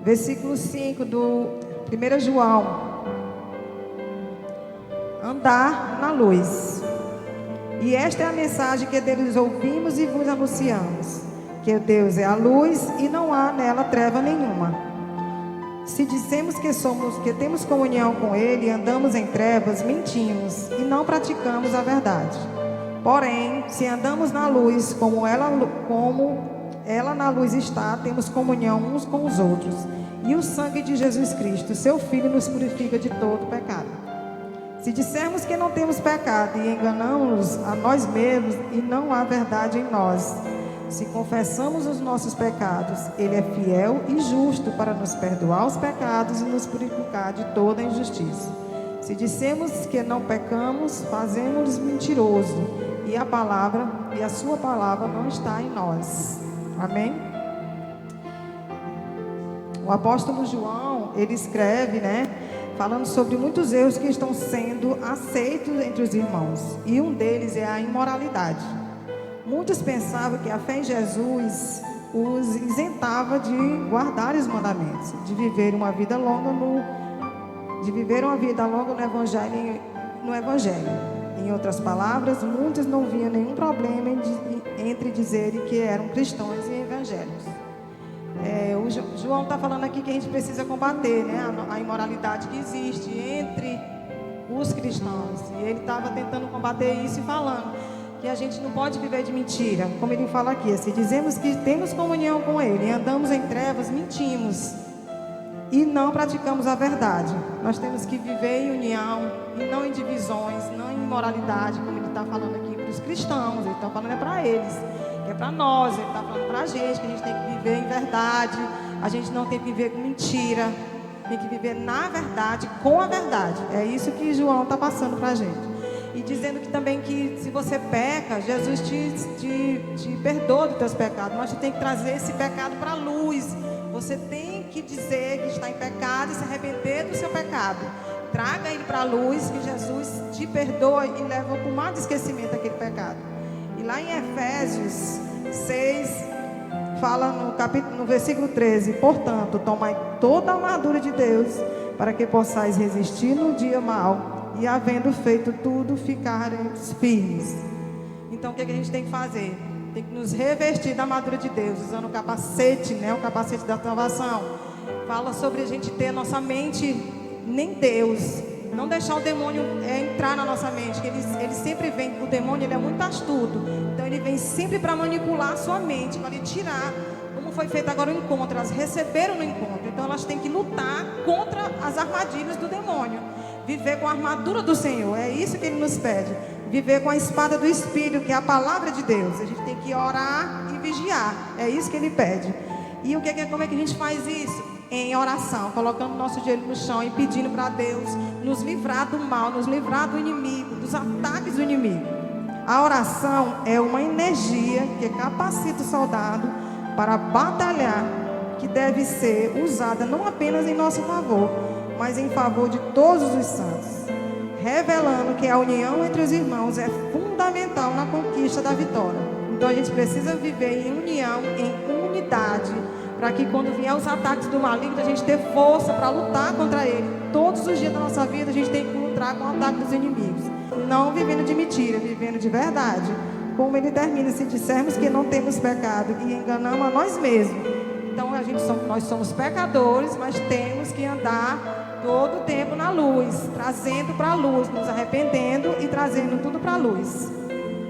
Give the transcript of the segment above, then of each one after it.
Versículo 5 do 1 João. Andar na luz. E esta é a mensagem que deles ouvimos e vos anunciamos: que Deus é a luz e não há nela treva nenhuma. Se dissemos que temos comunhão com Ele e andamos em trevas, mentimos e não praticamos a verdade. Porém, se andamos na luz, como ela na luz está, temos comunhão uns com os outros. E o sangue de Jesus Cristo, seu Filho, nos purifica de todo pecado. Se dissermos que não temos pecado e enganamos a nós mesmos e não há verdade em nós, se confessamos os nossos pecados, Ele é fiel e justo para nos perdoar os pecados e nos purificar de toda injustiça. Se dissemos que não pecamos, fazemos-nos mentiroso e a sua palavra não está em nós. Amém? O apóstolo João, ele escreve, falando sobre muitos erros que estão sendo aceitos entre os irmãos. E um deles é a imoralidade. Muitos pensavam que a fé em Jesus os isentava de guardar os mandamentos, de viver uma vida longa no Evangelho. Em outras palavras, muitos não viam nenhum problema entre dizerem que eram cristãos e evangélicos. O João está falando aqui que a gente precisa combater a imoralidade que existe entre os cristãos. E ele estava tentando combater isso e falando que a gente não pode viver de mentira. Como ele fala aqui, se dizemos que temos comunhão com Ele e andamos em trevas, mentimos e não praticamos a verdade. Nós temos que viver em união e não em divisões, não em imoralidade, como ele está falando aqui para os cristãos. Ele está falando para eles, que é para nós. Ele está falando para a gente que tem que viver em verdade. A gente não tem que viver com mentira, tem que viver na verdade, com a verdade. É isso que João está passando para a gente. E dizendo que também que se você peca, Jesus te perdoa dos teus pecados. Mas você tem que trazer esse pecado para a luz. Você tem que dizer que está em pecado e se arrepender do seu pecado. Traga ele para a luz, que Jesus te perdoa e leva para o mar de esquecimento aquele pecado. E lá em Efésios 6, fala no versículo 13: portanto, tomai toda a armadura de Deus, para que possais resistir no dia mau, e havendo feito tudo, ficareis firmes. Então o que a gente tem que fazer? Tem que nos revestir da armadura de Deus, usando o capacete, o capacete da salvação. Fala sobre a gente ter a nossa mente em Deus, não deixar o demônio entrar na nossa mente, que ele sempre vem. O demônio, ele é muito astuto, então ele vem sempre para manipular a sua mente, para lhe tirar, como foi feito agora o encontro. Elas receberam no encontro, então elas têm que lutar contra as armadilhas do demônio, viver com a armadura do Senhor. É isso que Ele nos pede, viver com a espada do Espírito, que é a palavra de Deus. A gente tem que orar e vigiar, é isso que Ele pede. E como é que a gente faz isso? Em oração, colocando nosso joelho no chão e pedindo para Deus nos livrar do mal, nos livrar do inimigo, dos ataques do inimigo. A oração é uma energia que capacita o soldado para batalhar, que deve ser usada não apenas em nosso favor, mas em favor de todos os santos, revelando que a união entre os irmãos é fundamental na conquista da vitória. Então a gente precisa viver em união, em unidade, para que quando vier os ataques do maligno, a gente ter força para lutar contra ele. Todos os dias da nossa vida a gente tem que lutar com o ataque dos inimigos, não vivendo de mentira, vivendo de verdade. Como ele termina: se dissermos que não temos pecado e enganamos a nós mesmos. Então nós somos pecadores, mas temos que andar todo o tempo na luz, trazendo para a luz, nos arrependendo e trazendo tudo para a luz.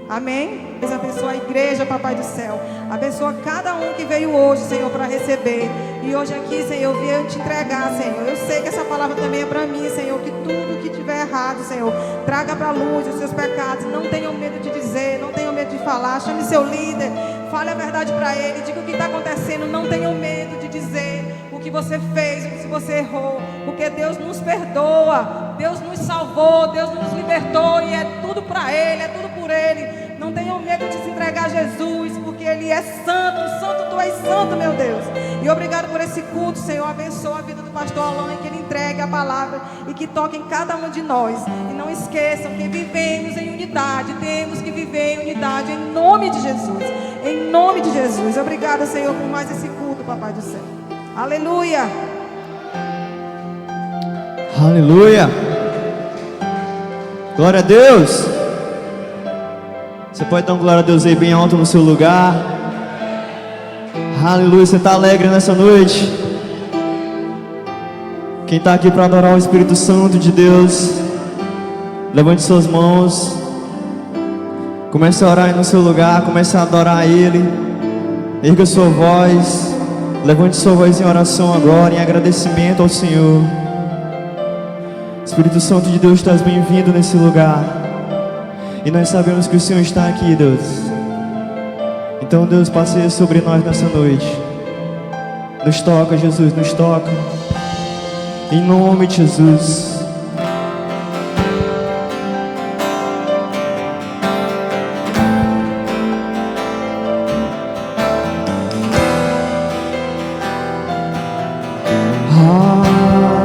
Amém? Deus abençoa a igreja, Papai do céu. Abençoa cada um que veio hoje, Senhor, para receber. E hoje aqui, Senhor, eu vim te entregar, Senhor. Eu sei que essa palavra também é para mim, Senhor. Que tudo que tiver errado, Senhor, traga para a luz os seus pecados. Não tenham medo de dizer, não tenham medo de falar. Chame seu líder, fale a verdade para ele. Diga o que está acontecendo. Não tenham medo de dizer o que você fez, o que você errou. Porque Deus nos perdoa, Deus nos salvou, Deus nos libertou. E é tudo para Ele, é tudo por Ele. Não tenham medo de se entregar a Jesus, porque Ele é santo. Santo, Tu és santo, meu Deus. E obrigado por esse culto, Senhor. Abençoa a vida do pastor Alain, que ele entregue a palavra e que toque em cada um de nós. E não esqueçam que vivemos em unidade. Temos que viver em unidade, em nome de Jesus. Em nome de Jesus. Obrigado, Senhor, por mais esse culto, Papai do céu. Aleluia. Aleluia. Glória a Deus. Você pode dar um glória a Deus aí bem alto no seu lugar. Aleluia. Você está alegre nessa noite? Quem está aqui para adorar o Espírito Santo de Deus, levante suas mãos. Comece a orar aí no seu lugar. Comece a adorar Ele. Erga sua voz. Levante sua voz em oração agora, em agradecimento ao Senhor. Espírito Santo de Deus, estás bem-vindo nesse lugar. E nós sabemos que o Senhor está aqui, Deus. Então, Deus, passe sobre nós nessa noite. Nos toca, Jesus, nos toca. Em nome de Jesus.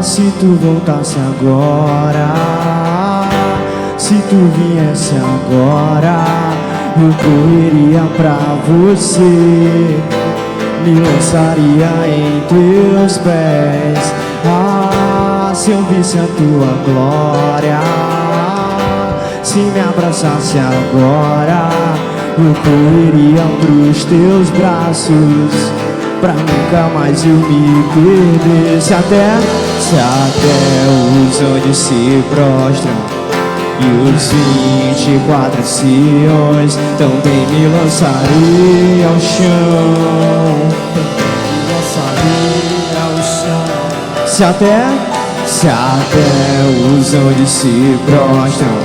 Se tu voltasse agora, se tu viesse agora, eu correria pra você, me lançaria em teus pés. Se eu visse a tua glória, se me abraçasse agora, eu correria pros teus braços, pra nunca mais eu me perder. Se até os anjos se prostram e os 24 anciões também me lançarei ao chão. Se até os anjos se prostram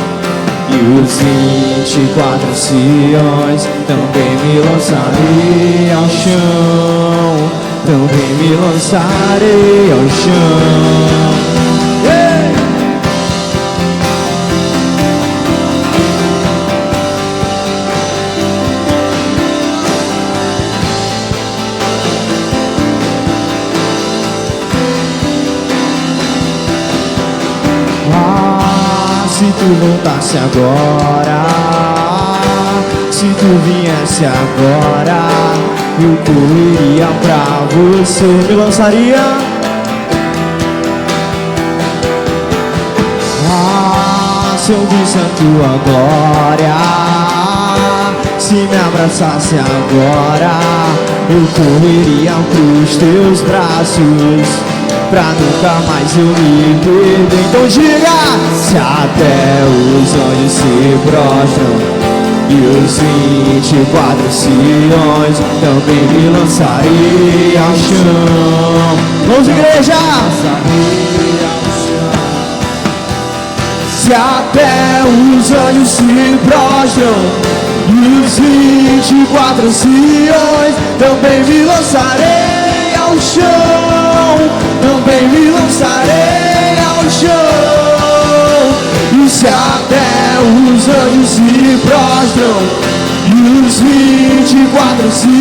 e os 24 anciões também me lançarei ao chão, também me lançarei ao chão. Yeah! Se tu voltasse agora, se tu viesse agora, eu correria pra você, me lançaria. Se eu visse a tua glória, se me abraçasse agora, eu correria pros teus braços, pra nunca mais eu me perder. Então diga: se até os anjos se prostram e os 24 anciões também me lançarei ao chão. Vamos, igreja! Se até os anjos se prostram e os 24 anciões também me lançarei ao chão, também me lançarei ao chão. E se até os anjos se prostram e os 24 anciões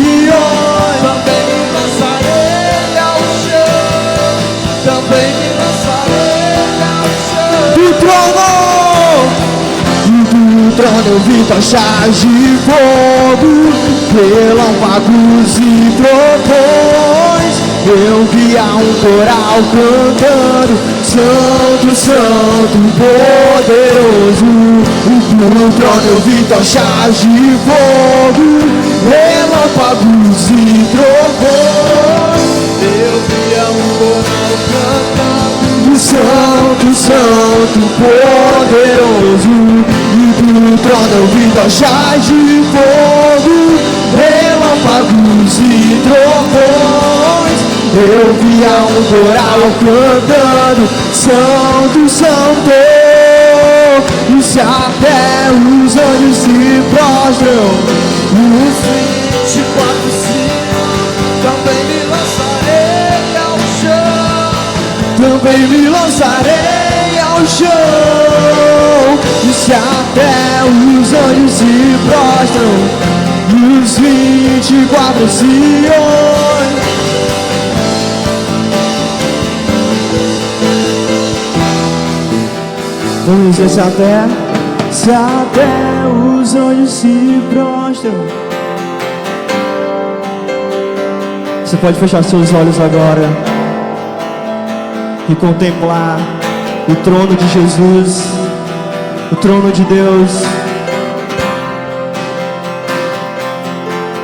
também me lançarei ao chão, também me lançarei ao chão. Do trono eu vi tochas de fogo, relâmpagos e trovões. Eu via um coral cantando: Santo, Santo, poderoso. No trono eu vi tochas de fogo, relâmpagos e trovões. Eu via um coral cantando: Santo, Santo, poderoso. No trono eu vi tochas de fogo, relâmpagos e trovões. Eu via um coral cantando: Santo, Santo. E se até os anjos se prostram, os 24 também me lançarei ao chão, também me lançarei ao chão. E se até os anjos se prostram e os 24 anciões, vamos dizer: se até os anjos se prostram, Você pode fechar seus olhos agora e contemplar o trono de Jesus, o trono de Deus.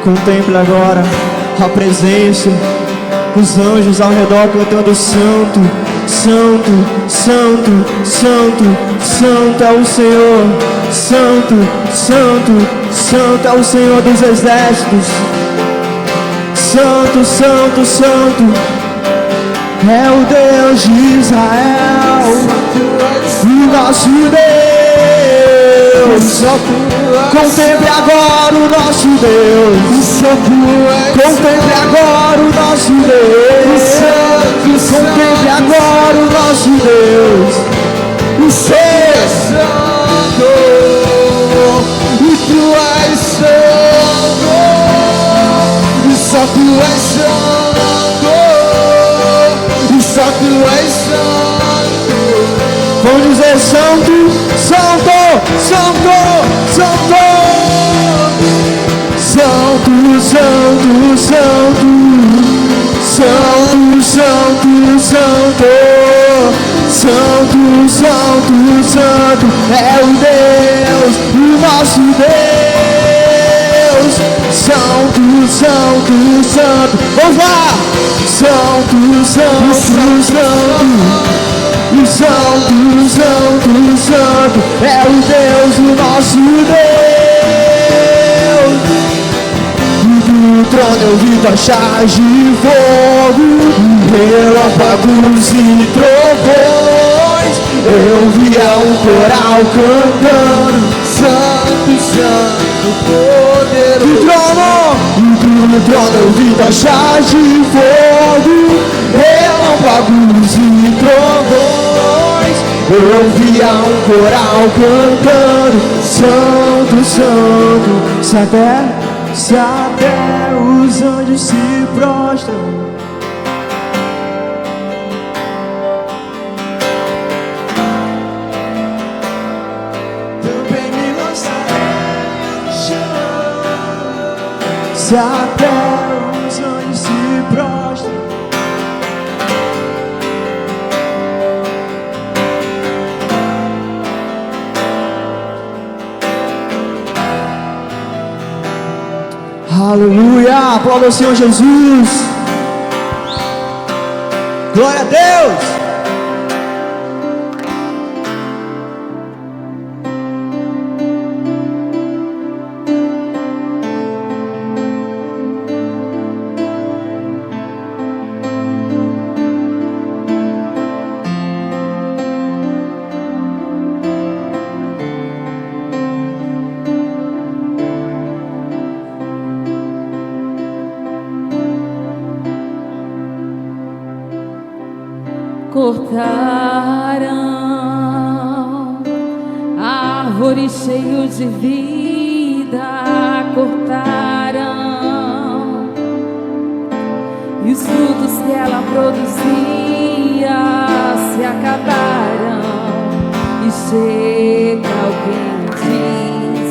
Contemple agora a presença, os anjos ao redor cantando santo, santo, santo, santo, santo é o Senhor, santo, santo, santo é o Senhor dos exércitos, santo, santo, santo é o Deus de Israel, o nosso Deus. Contemple agora o nosso Deus, contemple agora o nosso Deus, contemple agora o nosso Deus, o santo, e tu és santo, e só tu és santo, e só tu és santo. Vamos dizer santo, santo, santo, santo, santo, santo, santo, santo, santo, santo, santo, santo, santo é o Deus, o nosso Deus, santo, santo, santo, vamos lá, santo, santo, santo. O santo, santo, santo é o Deus, o nosso Deus. E do trono eu vi tochas de fogo, relâmpagos e trovões. Eu via um coral cantando, santo, santo, poderoso. Do trono eu vi tochas de fogo, relâmpagos e trovões. Eu via um coral cantando, santo, santo. Se até os anjos se prostram, também me lançarei no chão. Se até os anjos se prostram, aleluia, aplauda o Senhor Jesus, glória a Deus. Cortaram a árvore cheia de vida, cortaram, e os frutos que ela produzia se acabaram. E chega alguém e diz: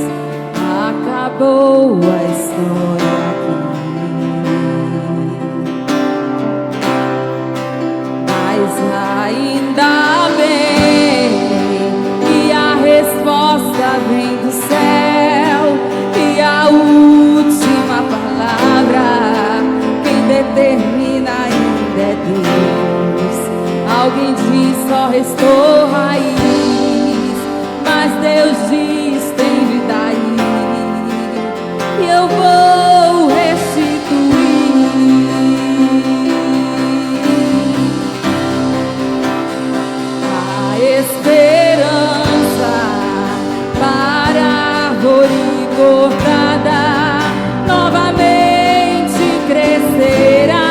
acabou a história. Ainda bem que a resposta vem do céu, e a última palavra quem determina ainda é Deus. Alguém diz só restou raiz, mas Deus diz tem vida aí, e eu vou restituir. Esperança para a árvore cortada novamente crescerá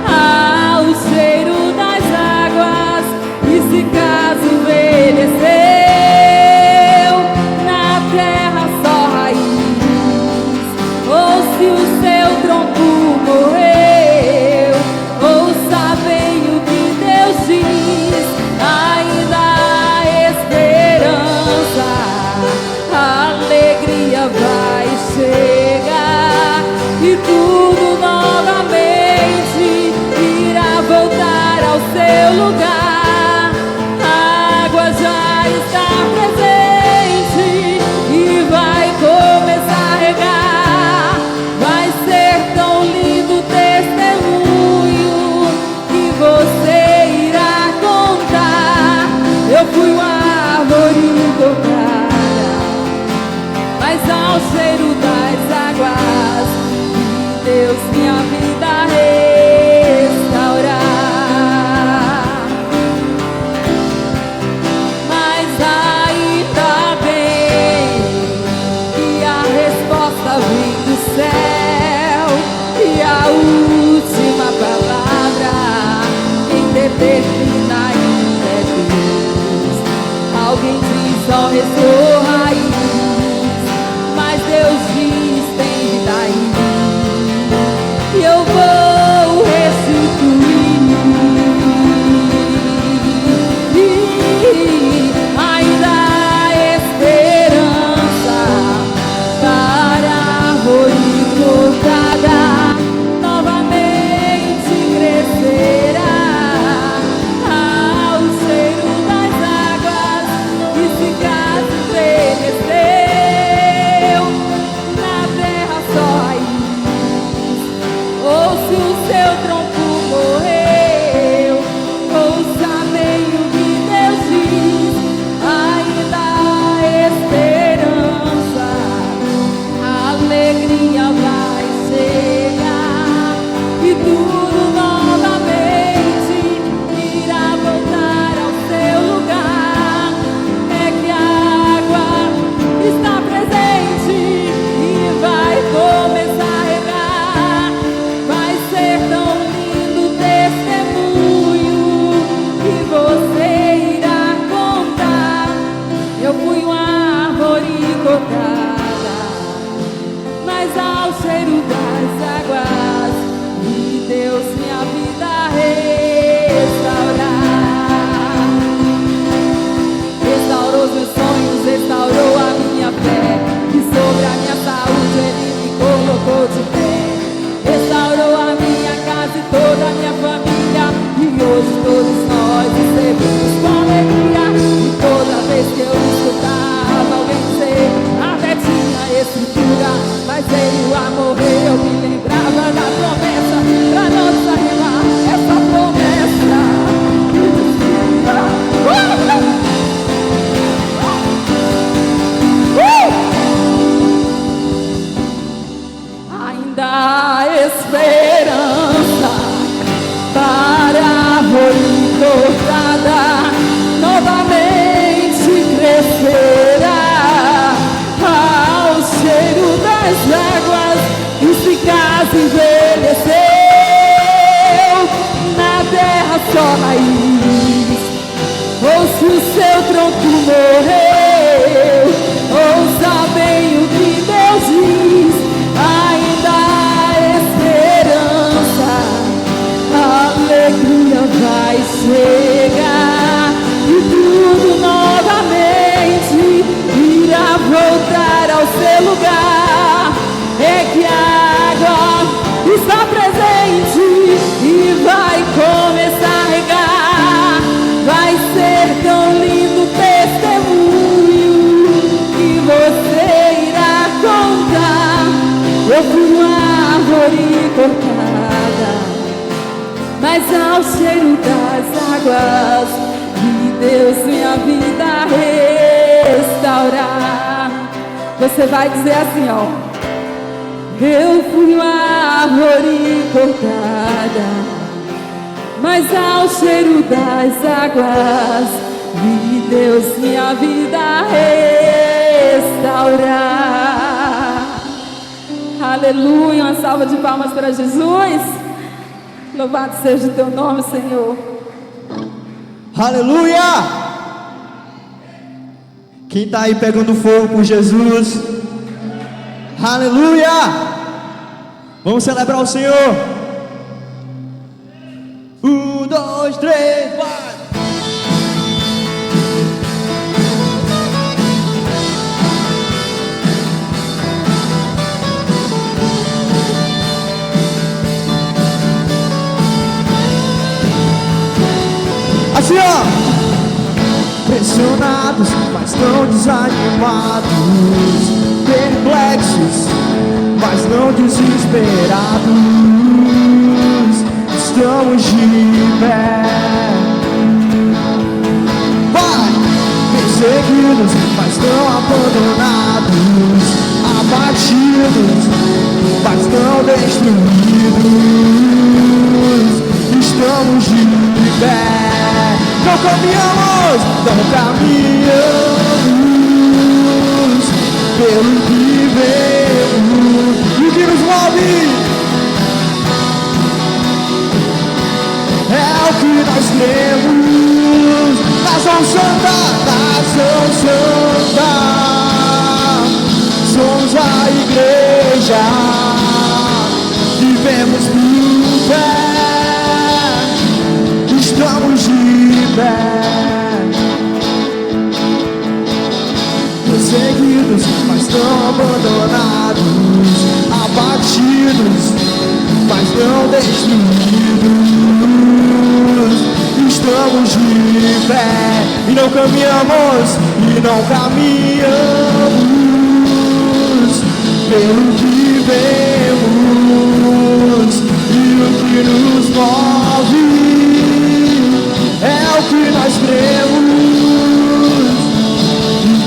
ao cheiro das águas, e se caso envelheceu na terra só raiz, lugar. A água já está presente e vai começar a regar. Vai ser tão lindo o testemunho que você irá contar. Eu fui uma árvore cortada, mas ao cheiro das águas de Deus minha vida restaurar. Mas ainda bem que a resposta vem do céu, e a última palavra quem determina ainda é Deus. Alguém diz só restou raiz, mas Deus diz tem vida em mim, e eu vou restituir. Ainda há esperança para a árvore cortada, novamente crescerá ao cheiro das águas, e se caso envelheceu na terra só raiz, ou se o seu tronco morreu, ouça bem o que Deus diz. Ainda há esperança, a alegria vai chegar, e tudo novamente irá voltar ao seu lugar. É que a água está presente e vai começar a regar. Vai ser tão lindo o testemunho que você irá contar. Eu fui uma árvore cortada, mas ao cheiro das águas de Deus minha vida restaurar. Restaurou os meus sonhos, restaurou a minha fé, e sobre a minha saúde Ele me colocou de pé. Restaurou a minha casa e toda a minha família, e hoje todos nós recebemos com alegria. E toda vez que eu escutava alguém dizer até tinha estrutura, mas veio a morrer, eu me lembrava da promessa, pra não desanimar essa promessa que dizia ainda há esperança para a árvore cortada, novamente crescerá ao cheiro das águas, e se caso envelheceu na terra só raiz, ou se o seu tronco morreu, ouça bem o que Deus diz. Ainda há esperança, a alegria vai chegar, e tudo novamente irá voltar ao seu lugar. É que a água está presente e vai começar a regar. Vai ser tão lindo o testemunho que você irá contar. Eu fui uma árvore cortada, mas ao cheiro das águas de Deus minha vida restaurar. Você vai dizer assim, ó: eu fui uma árvore cortada, mas ao cheiro das águas vi Deus minha vida restaurar. Aleluia, uma salva de palmas para Jesus. Louvado seja o teu nome, Senhor. Aleluia! Quem está aí pegando fogo por Jesus? Aleluia! Vamos celebrar o Senhor. 1, 2, 3, vai! pressionados, mas não desanimados, perplexos, mas não desesperados. Estamos de pé. Vai! Perseguidos, mas não abandonados, abatidos, mas não destruídos. Estamos de pé. Não caminhamos, não caminhamos pelo que vemos. E o que nos move é o que nós temos. Nação Santa, Nação Santa, somos a igreja, vivemos por fé, estamos de pé. Perseguidos, mas não abandonados, abatidos, mas não destruídos. Estamos de pé e não caminhamos, pelo que vemos. E o que nos move é o que nós cremos.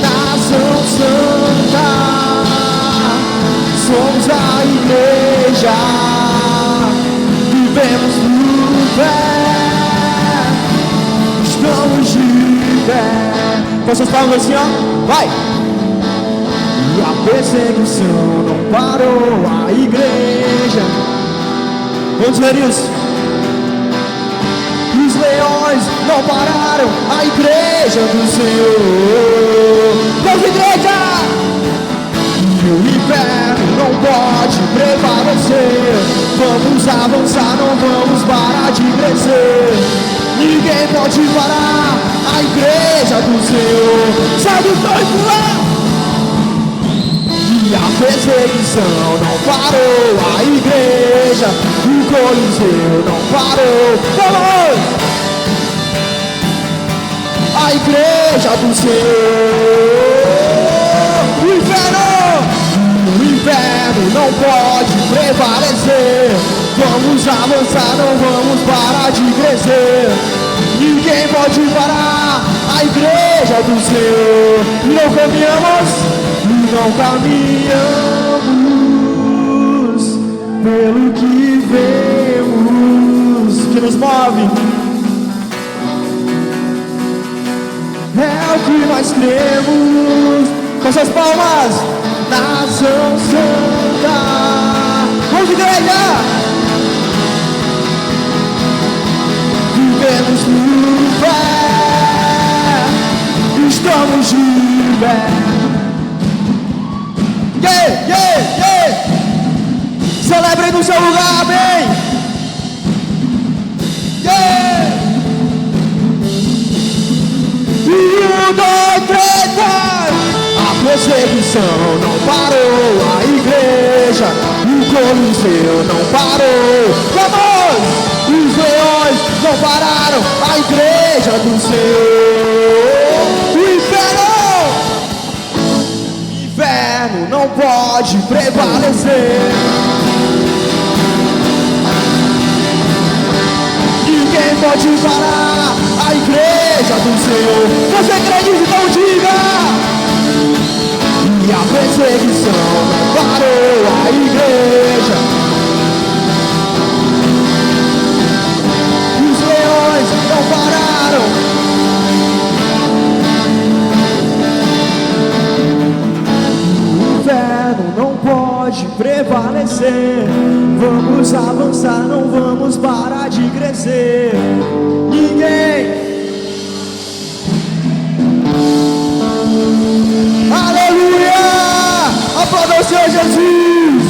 Nação Santa, somos a igreja, vivemos por fé, estamos de pé. Com essas palmas assim, ó, vai! E a perseguição não parou a igreja. Vamos ver isso. Os leões não pararam a igreja do Senhor. Vamos, igreja! E o inferno não pode prevalecer. Vamos avançar, não vamos parar de crescer. Ninguém pode parar a igreja do Senhor. Sai do doido lá! E a perseguição não parou a igreja, o Coliseu não parou. Vamos! A igreja do Senhor. O inferno não pode prevalecer. Vamos avançar, não vamos parar de crescer. Ninguém pode parar a igreja do Senhor. E não caminhamos pelo que vemos. Que nos move é o que nós temos. Com suas palmas, Nação Santa. Vamos, igreja! Vivemos por fé, estamos de pé. Yeah, yeah, yeah. Celebrem no seu lugar, amém. Yeah. E um, dois, três, vai. A perseguição não parou a igreja, o Coliseu não parou. Vamos! Os leões não pararam a igreja do Senhor. O inferno não pode prevalecer. Ninguém pode parar a igreja do Senhor. Você acredita, então diga. E a perseguição não parou a igreja. Os leões não pararam. O inferno não pode prevalecer. Vamos avançar, não vamos parar de crescer. Ninguém. Aleluia! Aplauda o Senhor Jesus!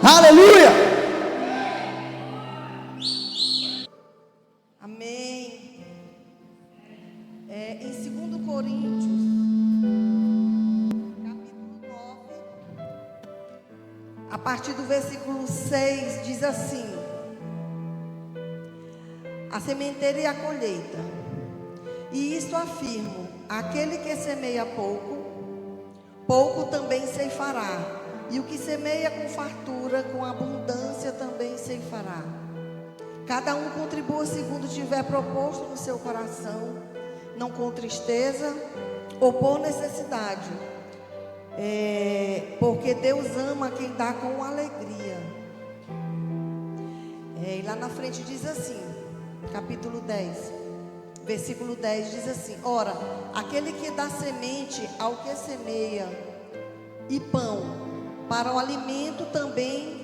Aleluia! Amém. Em 2 Coríntios, capítulo 9, a partir do versículo 6, diz assim: sementeira e a colheita. E isto afirmo: aquele que semeia pouco, pouco também ceifará. E o que semeia com fartura, com abundância também ceifará. Cada um contribua segundo tiver proposto no seu coração, não com tristeza ou por necessidade, porque Deus ama quem dá com alegria. E lá na frente diz assim, capítulo 10, versículo 10 diz assim: ora, aquele que dá semente ao que semeia e pão para o alimento também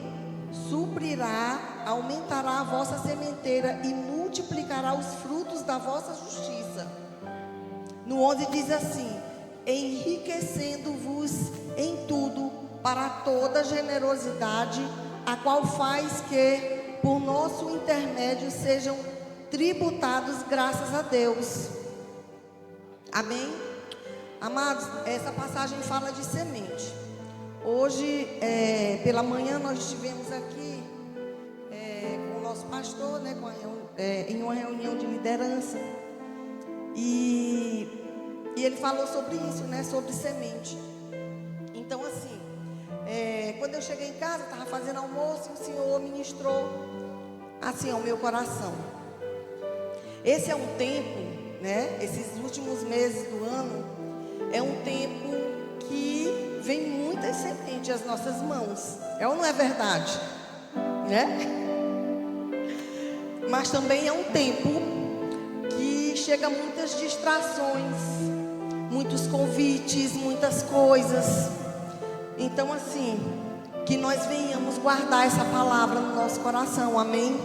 suprirá, aumentará a vossa sementeira e multiplicará os frutos da vossa justiça. No 11 diz assim: enriquecendo-vos em tudo para toda generosidade, a qual faz que por nosso intermédio sejam tributados graças a Deus. Amém? Amados, essa passagem fala de semente. Hoje, pela manhã, nós estivemos aqui com o nosso pastor, né, em uma reunião de liderança. E ele falou sobre isso, né, sobre semente. Então, assim, quando eu cheguei em casa, estava fazendo almoço, e o Senhor ministrou assim ao meu coração. Esse é um tempo, né, esses últimos meses do ano, é um tempo que vem muitas sementes às nossas mãos. É ou não é verdade? Né? Mas também é um tempo que chega muitas distrações, muitos convites, muitas coisas. Então, assim, que nós venhamos guardar essa palavra no nosso coração, amém?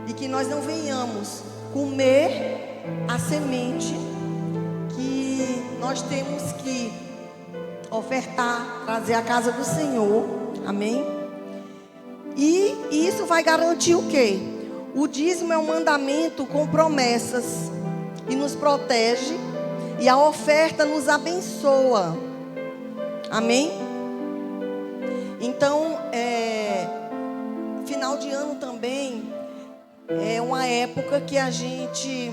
E que nós não venhamos comer a semente que nós temos que ofertar, trazer à casa do Senhor, amém? E isso vai garantir o quê? O dízimo é um mandamento com promessas e nos protege, e a oferta nos abençoa, amém? Então, final de ano também é uma época que a gente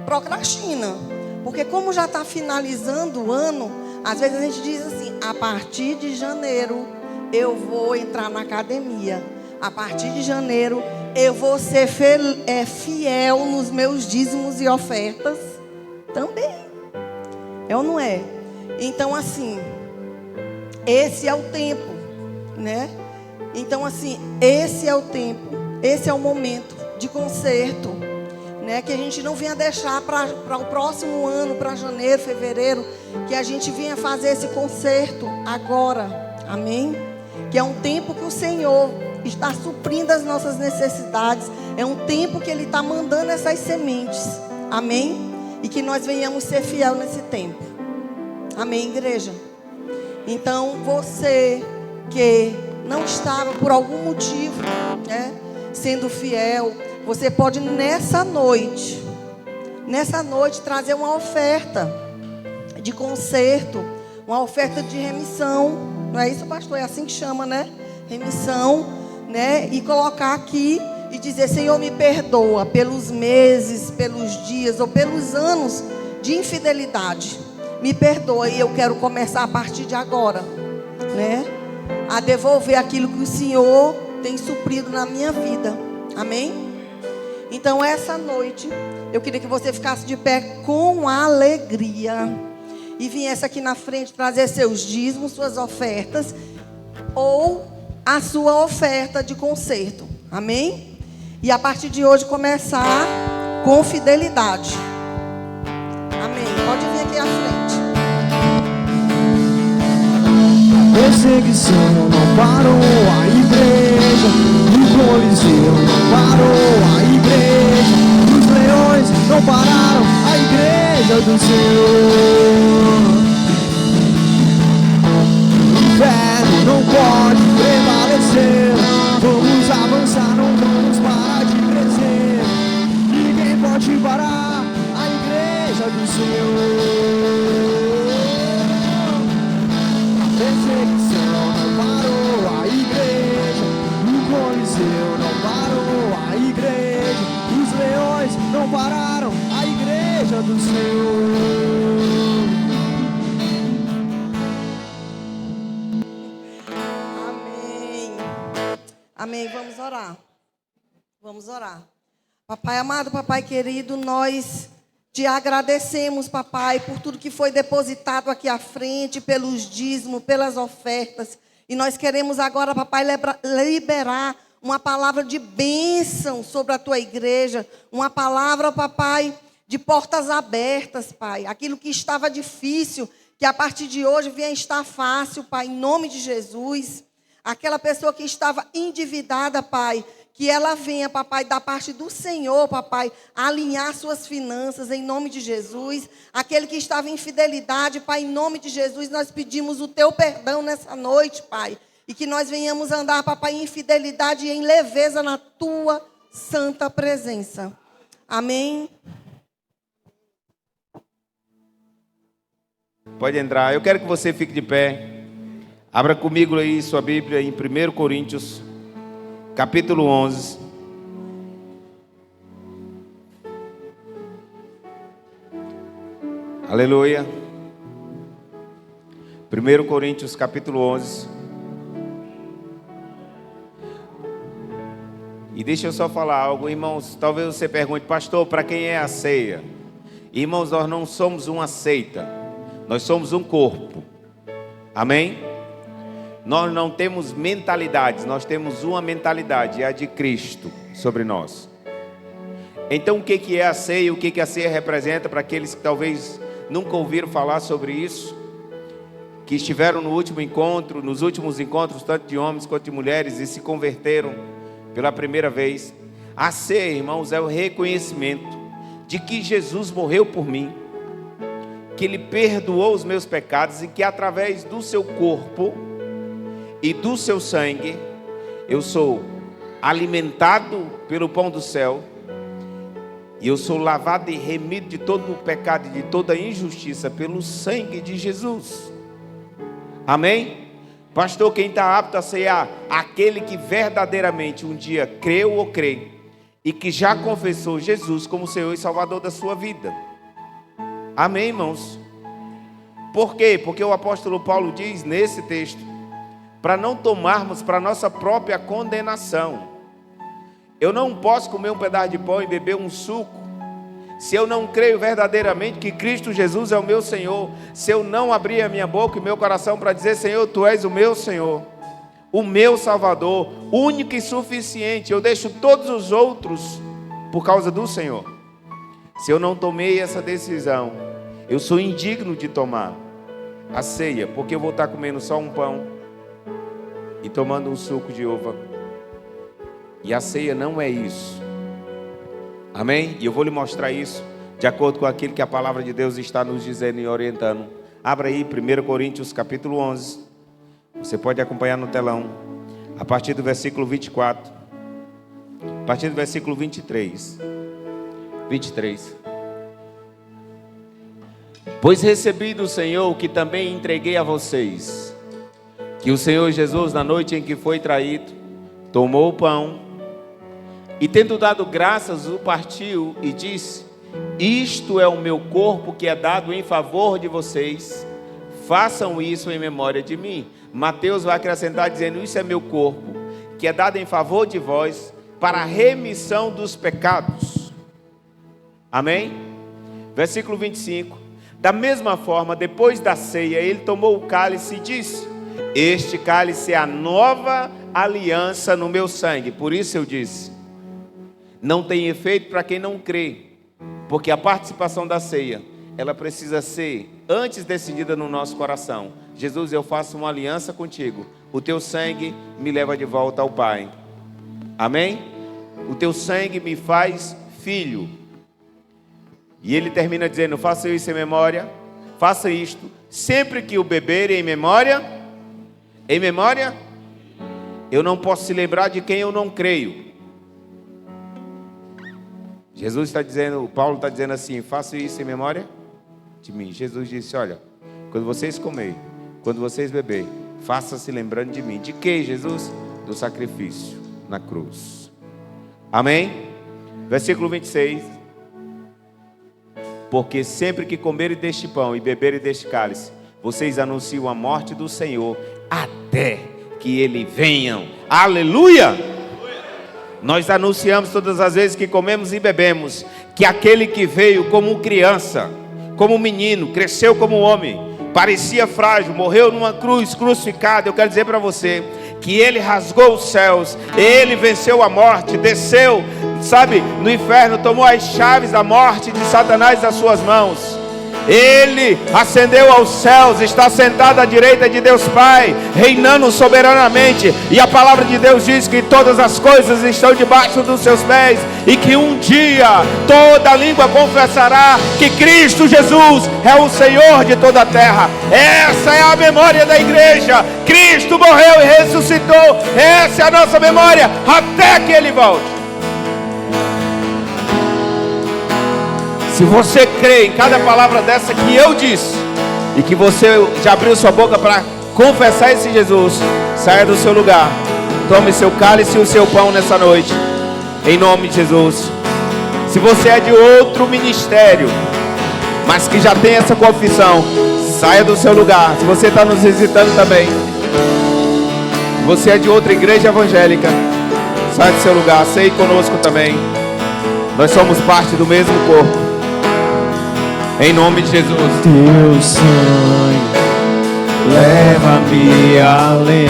procrastina, porque como já está finalizando o ano, às vezes a gente diz assim: a partir de janeiro eu vou entrar na academia, a partir de janeiro eu vou ser fiel nos meus dízimos e ofertas também. É ou não é? Então, assim, esse é o tempo, né? Então, assim, esse é o tempo, esse é o momento de conserto, né? Que a gente não venha deixar para o próximo ano, para janeiro, fevereiro, que a gente venha fazer esse conserto agora, amém? Que é um tempo que o Senhor está suprindo as nossas necessidades, é um tempo que Ele está mandando essas sementes, amém? E que nós venhamos ser fiel nesse tempo, amém, igreja? Então, você que não estava por algum motivo, né, sendo fiel, você pode nessa noite trazer uma oferta de conserto, uma oferta de remissão. Não é isso, pastor? É assim que chama, né? Remissão, né? E colocar aqui e dizer: Senhor, me perdoa pelos meses, pelos dias ou pelos anos de infidelidade. Me perdoa, e eu quero começar a partir de agora, né, a devolver aquilo que o Senhor tem suprido na minha vida, amém? Então, essa noite, eu queria que você ficasse de pé com alegria e viesse aqui na frente trazer seus dízimos, suas ofertas, ou a sua oferta de conserto, amém? E a partir de hoje começar com fidelidade, amém? Pode vir aqui à frente. Perseguição não parou a igreja, o Coliseu não parou a igreja, os leões não pararam a igreja do Senhor. O inferno não pode prevalecer, vamos avançar, não vamos parar de crescer. Ninguém pode parar a igreja do Senhor. Perseguição não parou a igreja, o Coliseu não parou a igreja, Vamos orar. Papai amado, papai querido, nós te agradecemos, papai, por tudo que foi depositado aqui à frente, pelos dízimos, pelas ofertas. E nós queremos agora, papai, liberar uma palavra de bênção sobre a tua igreja. Uma palavra, papai, de portas abertas, pai. Aquilo que estava difícil, que a partir de hoje venha estar fácil, pai, em nome de Jesus. Aquela pessoa que estava endividada, pai, que ela venha, papai, da parte do Senhor, papai, alinhar suas finanças, em nome de Jesus. Aquele que estava em infidelidade, pai, em nome de Jesus, nós pedimos o teu perdão nessa noite, pai. E que nós venhamos andar, papai, em fidelidade e em leveza na tua santa presença. Amém. Pode entrar. Eu quero que você fique de pé. Abra comigo aí sua Bíblia em 1 Coríntios, capítulo 11. Aleluia. 1 Coríntios, capítulo 11. E deixa eu só falar algo, irmãos. Talvez você pergunte, pastor, para quem é a ceia? Irmãos, nós não somos uma seita. Nós somos um corpo. Amém? Nós não temos mentalidades, nós temos uma mentalidade, é a de Cristo sobre nós. Então o que é a ceia? O que a ceia representa para aqueles que talvez nunca ouviram falar sobre isso? Que estiveram no último encontro, nos últimos encontros, tanto de homens quanto de mulheres, e se converteram pela primeira vez. A ceia, irmãos, é o reconhecimento de que Jesus morreu por mim, que Ele perdoou os meus pecados e que através do seu corpo e do seu sangue eu sou alimentado pelo pão do céu e eu sou lavado e remido de todo o pecado e de toda a injustiça pelo sangue de Jesus. Amém? Pastor, quem está apto a ceiar? Aquele que verdadeiramente um dia creu ou crê e que já confessou Jesus como Senhor e Salvador da sua vida. Amém, irmãos? Por quê? Porque o apóstolo Paulo diz nesse texto, para não tomarmos para nossa própria condenação. Eu não posso comer um pedaço de pão e beber um suco se eu não creio verdadeiramente que Cristo Jesus é o meu Senhor, se eu não abrir a minha boca e meu coração para dizer, Senhor, Tu és o meu Senhor, o meu Salvador, único e suficiente, eu deixo todos os outros por causa do Senhor. Se eu não tomei essa decisão, eu sou indigno de tomar a ceia, porque eu vou estar comendo só um pão e tomando um suco de uva. E a ceia não é isso. Amém? E eu vou lhe mostrar isso de acordo com aquilo que a palavra de Deus está nos dizendo e orientando. Abra aí 1 Coríntios capítulo 11. Você pode acompanhar no telão. A partir do versículo 24. A partir do versículo 23. Pois recebi do Senhor o que também entreguei a vocês, que o Senhor Jesus, na noite em que foi traído, tomou o pão e, tendo dado graças, o partiu e disse, isto é o meu corpo que é dado em favor de vocês, façam isso em memória de mim. Mateus vai acrescentar dizendo, isso é meu corpo, que é dado em favor de vós, para a remissão dos pecados. Amém? Versículo 25. Da mesma forma, depois da ceia, ele tomou o cálice e disse, este cálice é a nova aliança no meu sangue. Por isso eu disse, não tem efeito para quem não crê, porque a participação da ceia, ela precisa ser antes decidida no nosso coração. Jesus, eu faço uma aliança contigo, o teu sangue me leva de volta ao Pai. Amém? O teu sangue me faz filho. E ele termina dizendo, faça isso em memória, faça isto, sempre que o beberem em memória, eu não posso se lembrar de quem eu não creio. Jesus está dizendo, Paulo está dizendo assim, faça isso em memória de mim. Jesus disse, olha, quando vocês comerem, quando vocês beberem, faça-se lembrando de mim. De que, Jesus? Do sacrifício na cruz. Amém? Versículo 26. Porque sempre que comerem deste pão e beberem deste cálice, vocês anunciam a morte do Senhor, até que Ele venha. Aleluia! Nós anunciamos todas as vezes que comemos e bebemos, que aquele que veio como criança, como menino, cresceu como homem, parecia frágil, morreu numa cruz, crucificado. Eu quero dizer para você que ele rasgou os céus, ele venceu a morte, desceu, sabe, no inferno, tomou as chaves da morte de Satanás das suas mãos. Ele ascendeu aos céus, está sentado à direita de Deus Pai, reinando soberanamente. E a palavra de Deus diz que todas as coisas estão debaixo dos seus pés, e que um dia toda língua confessará que Cristo Jesus é o Senhor de toda a terra. Essa é a memória da igreja. Cristo morreu e ressuscitou. Essa é a nossa memória até que Ele volte. Se você crê em cada palavra dessa que eu disse, e que você já abriu sua boca para confessar esse Jesus, saia do seu lugar, tome seu cálice e o seu pão nessa noite, em nome de Jesus. Se você é de outro ministério, mas que já tem essa confissão, saia do seu lugar. Se você está nos visitando também, você é de outra igreja evangélica, saia do seu lugar, ceie conosco também. Nós somos parte do mesmo corpo. Em nome de Jesus. Teu sangue leva-me além,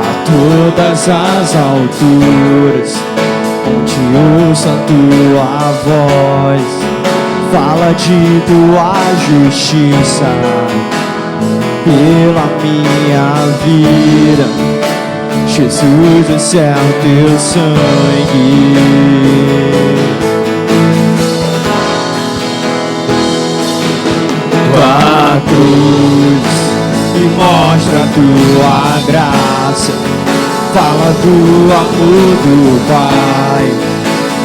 a todas as alturas, onde ouço a tua voz, fala de tua justiça pela minha vida. Jesus, esse é o teu sangue. Tua cruz me mostra a tua graça, fala do amor do Pai,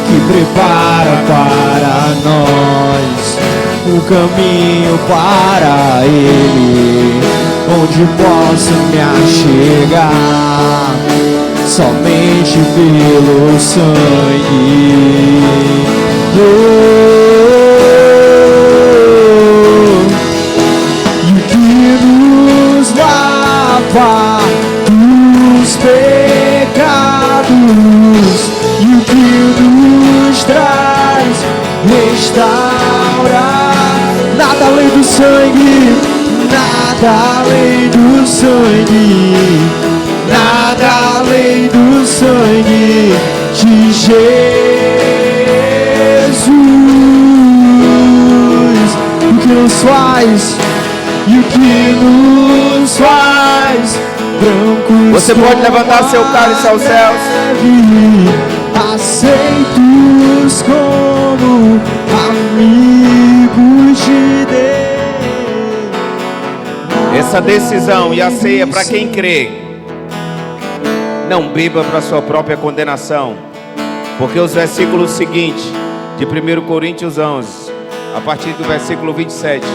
que prepara para nós um caminho para Ele, onde posso me achegar somente pelo sangue. Dos pecados, e o que nos traz restaura. Nada além do sangue, nada além do sangue, nada além do sangue de Jesus. O que nos faz, e o que nos faz brancos. Você pode levantar seu cálice aos céus. Aceitos como amigos de Deus. Essa decisão e a ceia para quem crê. Não beba para sua própria condenação, porque os versículos seguintes de 1 Coríntios 11, a partir do versículo 27,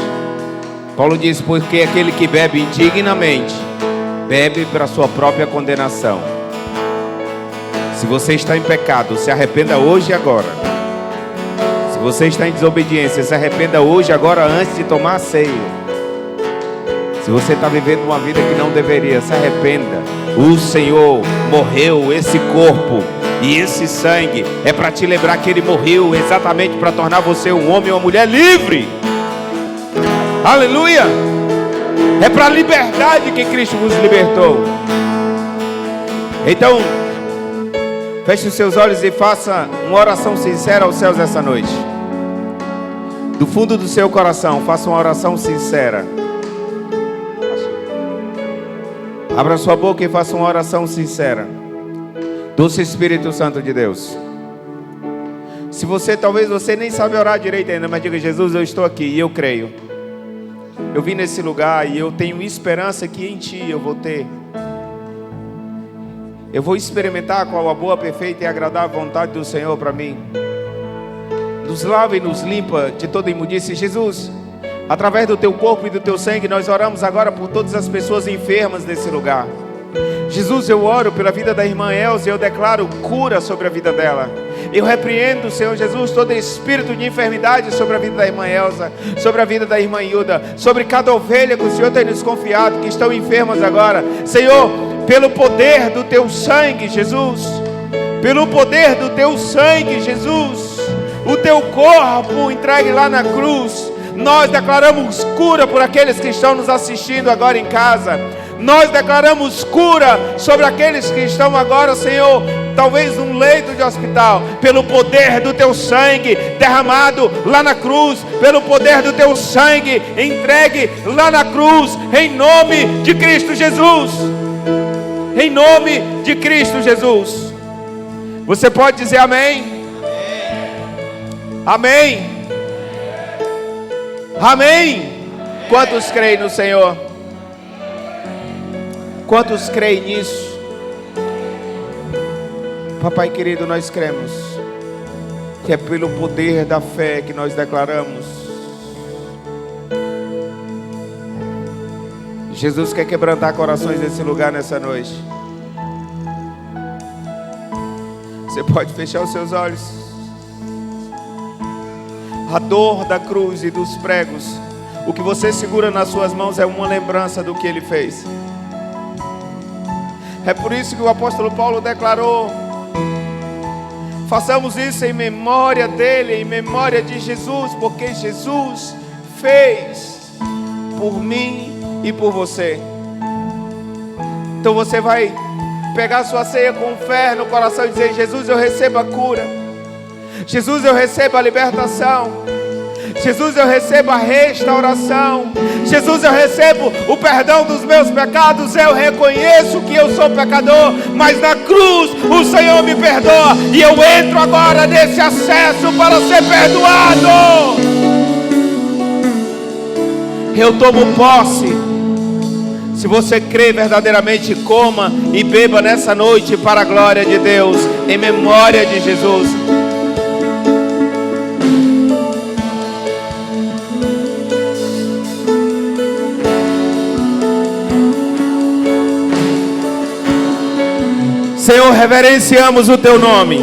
Paulo diz: porque aquele que bebe indignamente bebe para sua própria condenação. Se você está em pecado, se arrependa hoje e agora. Se você está em desobediência, se arrependa hoje e agora, antes de tomar a ceia. Se você está vivendo uma vida que não deveria, se arrependa. O Senhor morreu, esse corpo e esse sangue é para te lembrar que Ele morreu exatamente para tornar você um homem ou uma mulher livre. Aleluia! É para a liberdade que Cristo vos libertou. Então, feche os seus olhos e faça uma oração sincera aos céus essa noite. Do fundo do seu coração, faça uma oração sincera. Abra sua boca e faça uma oração sincera. Doce Espírito Santo de Deus. Se você, talvez você nem sabe orar direito ainda, mas diga: Jesus, eu estou aqui e eu creio. Eu vim nesse lugar e eu tenho esperança que em Ti eu vou ter. Eu vou experimentar qual a boa, perfeita e agradável vontade do Senhor para mim. Nos lava e nos limpa de toda imundície. Jesus, através do Teu corpo e do Teu sangue, nós oramos agora por todas as pessoas enfermas desse lugar. Jesus, eu oro pela vida da irmã Elza e eu declaro cura sobre a vida dela. Eu repreendo, Senhor Jesus, todo espírito de enfermidade sobre a vida da irmã Elza, sobre a vida da irmã Hilda, sobre cada ovelha que o Senhor tem nos confiado, que estão enfermas agora. Senhor, pelo poder do Teu sangue, Jesus, pelo poder do teu sangue, Jesus, o teu corpo entregue lá na cruz. Nós declaramos cura por aqueles que estão nos assistindo agora em casa. Nós declaramos cura sobre aqueles que estão agora, Senhor, talvez num leito de hospital, pelo poder do teu sangue derramado lá na cruz, pelo poder do teu sangue entregue lá na cruz, em nome de Cristo Jesus. Em nome de Cristo Jesus. Você pode dizer amém? Amém. Amém. Quantos creem no Senhor? Quantos creem nisso? Papai querido, nós cremos que é pelo poder da fé que nós declaramos. Jesus quer quebrantar corações nesse lugar nessa noite. Você pode fechar os seus olhos. A dor da cruz e dos pregos, o que você segura nas suas mãos é uma lembrança do que Ele fez. É por isso que o apóstolo Paulo declarou: façamos isso em memória dele, em memória de Jesus, porque Jesus fez por mim e por você. Então você vai pegar sua ceia com fé no coração e dizer: Jesus, eu recebo a cura. Jesus, eu recebo a libertação. Jesus, eu recebo a restauração. Jesus, eu recebo o perdão dos meus pecados. Eu reconheço que eu sou pecador, mas na cruz o Senhor me perdoa, e eu entro agora nesse acesso para ser perdoado. Eu tomo posse. Se você crê verdadeiramente, coma e beba nessa noite para a glória de Deus, em memória de Jesus. Senhor, reverenciamos o teu nome,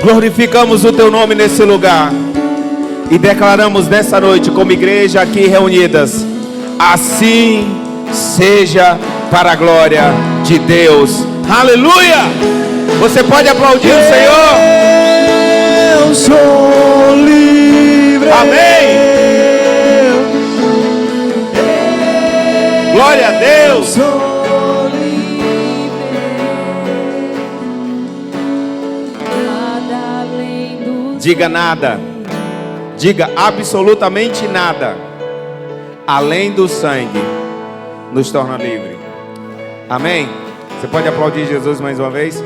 glorificamos o teu nome nesse lugar e declaramos nessa noite, como igreja aqui reunidas: assim seja, para a glória de Deus. Aleluia! Você pode aplaudir o Senhor? Eu sou livre. Amém! Glória a Deus! Diga nada, diga absolutamente nada, além do sangue, nos torna livre. Amém? Você pode aplaudir Jesus mais uma vez?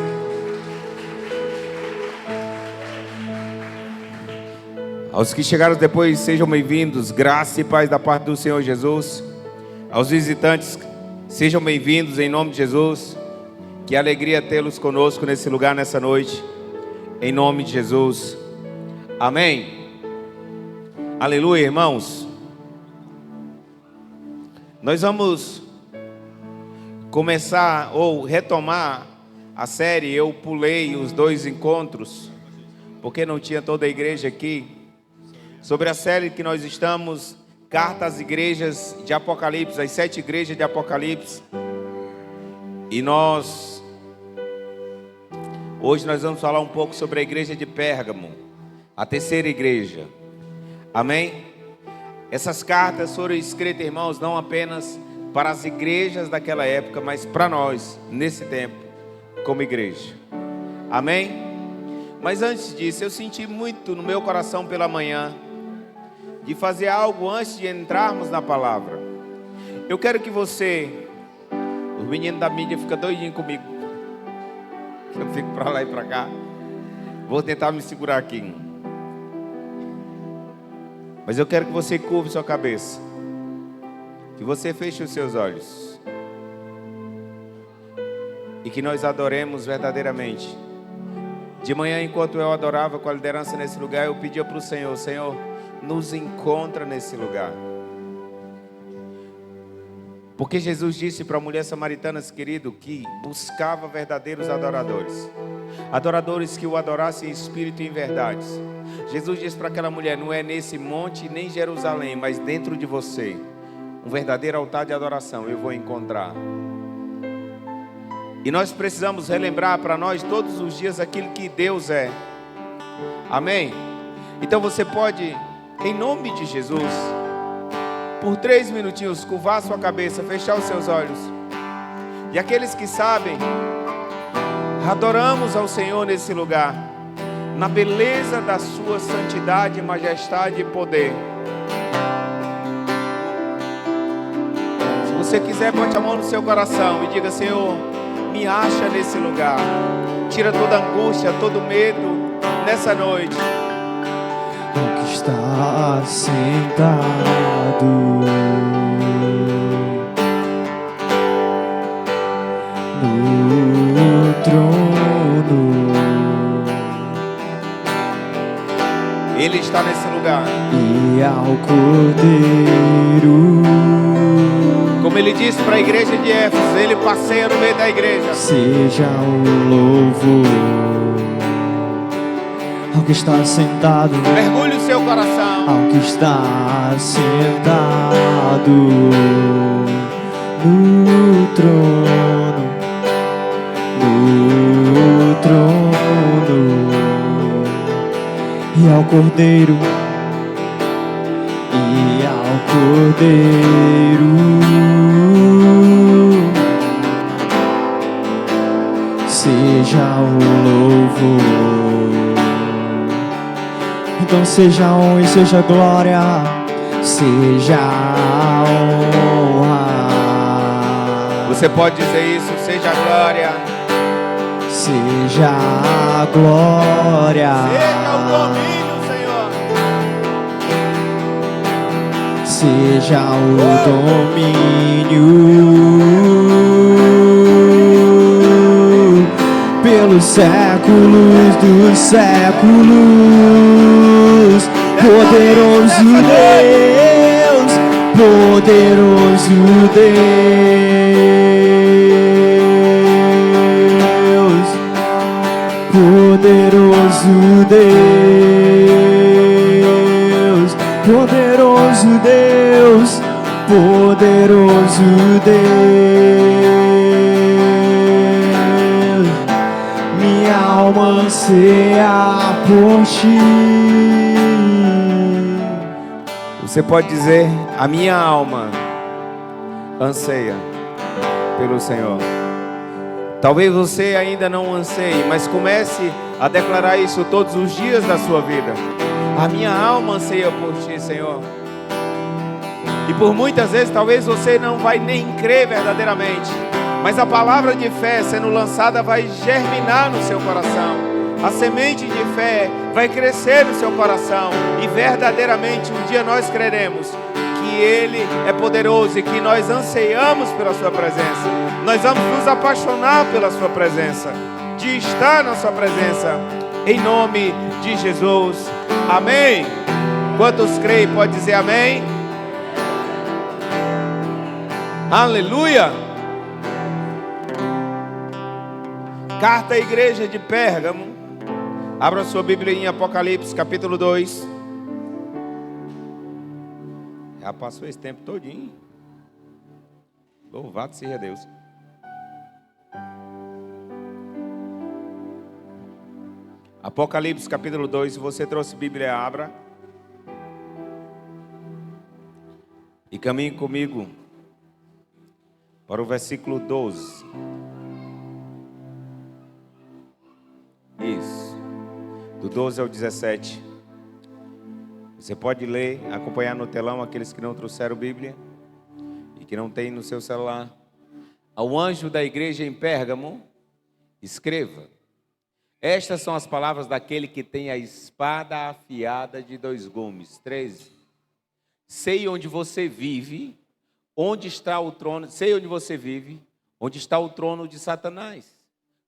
Aos que chegaram depois, sejam bem-vindos, graça e paz da parte do Senhor Jesus. Aos visitantes, sejam bem-vindos em nome de Jesus. Que alegria tê-los conosco nesse lugar, nessa noite, em nome de Jesus. Amém. Aleluia, irmãos. Nós vamos começar ou retomar a série. Eu pulei os 2 encontros porque não tinha toda a igreja aqui, sobre a série que nós estamos, Carta às Igrejas de Apocalipse, as 7 igrejas de Apocalipse. E hoje nós vamos falar um pouco sobre a igreja de Pérgamo, a terceira igreja. Amém? Essas cartas foram escritas, irmãos, não apenas para as igrejas daquela época, mas para nós, nesse tempo, como igreja. Amém? Mas antes disso, eu senti muito no meu coração pela manhã de fazer algo antes de entrarmos na palavra. Eu quero que você, os meninos da mídia ficam doidinhos comigo, eu fico para lá e para cá. Vou tentar me segurar aqui. Mas eu quero que você curve sua cabeça, que você feche os seus olhos e que nós adoremos verdadeiramente. De manhã, enquanto eu adorava com a liderança nesse lugar, eu pedia para o Senhor: Senhor, nos encontra nesse lugar. Porque Jesus disse para a mulher samaritana, querido, que buscava verdadeiros adoradores, adoradores que o adorassem em espírito e em verdade. Jesus disse para aquela mulher: não é nesse monte nem em Jerusalém, mas dentro de você, um verdadeiro altar de adoração eu vou encontrar. E nós precisamos relembrar para nós todos os dias aquilo que Deus é. Amém? Então você pode, em nome de Jesus, por 3 minutinhos, curvar sua cabeça, fechar os seus olhos. E aqueles que sabem, adoramos ao Senhor nesse lugar, na beleza da sua santidade, majestade e poder. Se você quiser, bote a mão no seu coração e diga: Senhor, me acha nesse lugar. Tira toda angústia, todo medo nessa noite. O que está sentado no trono, Ele está nesse lugar. e ao Cordeiro Como Ele disse para a igreja de Éfeso, Ele passeia no meio da igreja. seja o louvor. Ao que está sentado, Mergulhe o seu coração. ao que está sentado no trono, e ao Cordeiro, e ao Cordeiro, seja o louvor. Então seja a honra e seja a glória, seja a honra. Você pode dizer isso: seja a glória, Seja a glória, seja o domínio, Senhor. seja o domínio pelos séculos dos séculos. Poderoso Deus, poderoso Deus, poderoso Deus, poderoso Deus, poderoso Deus, minha alma anseia por ti. Você pode dizer: a minha alma anseia pelo Senhor. Talvez você ainda não anseie, mas comece a declarar isso todos os dias da sua vida. A minha alma anseia por ti, Senhor. E por muitas vezes talvez você não vai nem crer verdadeiramente, mas a palavra de fé sendo lançada vai germinar no seu coração. A semente de fé vai crescer no seu coração, e verdadeiramente um dia nós creremos que Ele é poderoso e que nós anseiamos pela sua presença. Nós vamos nos apaixonar pela sua presença, de estar na sua presença, em nome de Jesus. Amém? Quantos creem pode dizer amém? Aleluia! Carta à igreja de Pérgamo. Abra sua Bíblia em Apocalipse capítulo 2. Já passou esse tempo todinho. Louvado seja Deus. Apocalipse capítulo 2. Se você trouxe Bíblia, abra. E caminhe comigo para o versículo 12. Isso. Do 12 ao 17. Você pode ler, acompanhar no telão, aqueles que não trouxeram Bíblia e que não tem no seu celular. Ao anjo da igreja em Pérgamo, escreva: estas são as palavras daquele que tem a espada afiada de 2 gumes. 13. Sei onde você vive, onde está o trono, sei onde você vive, onde está o trono de Satanás.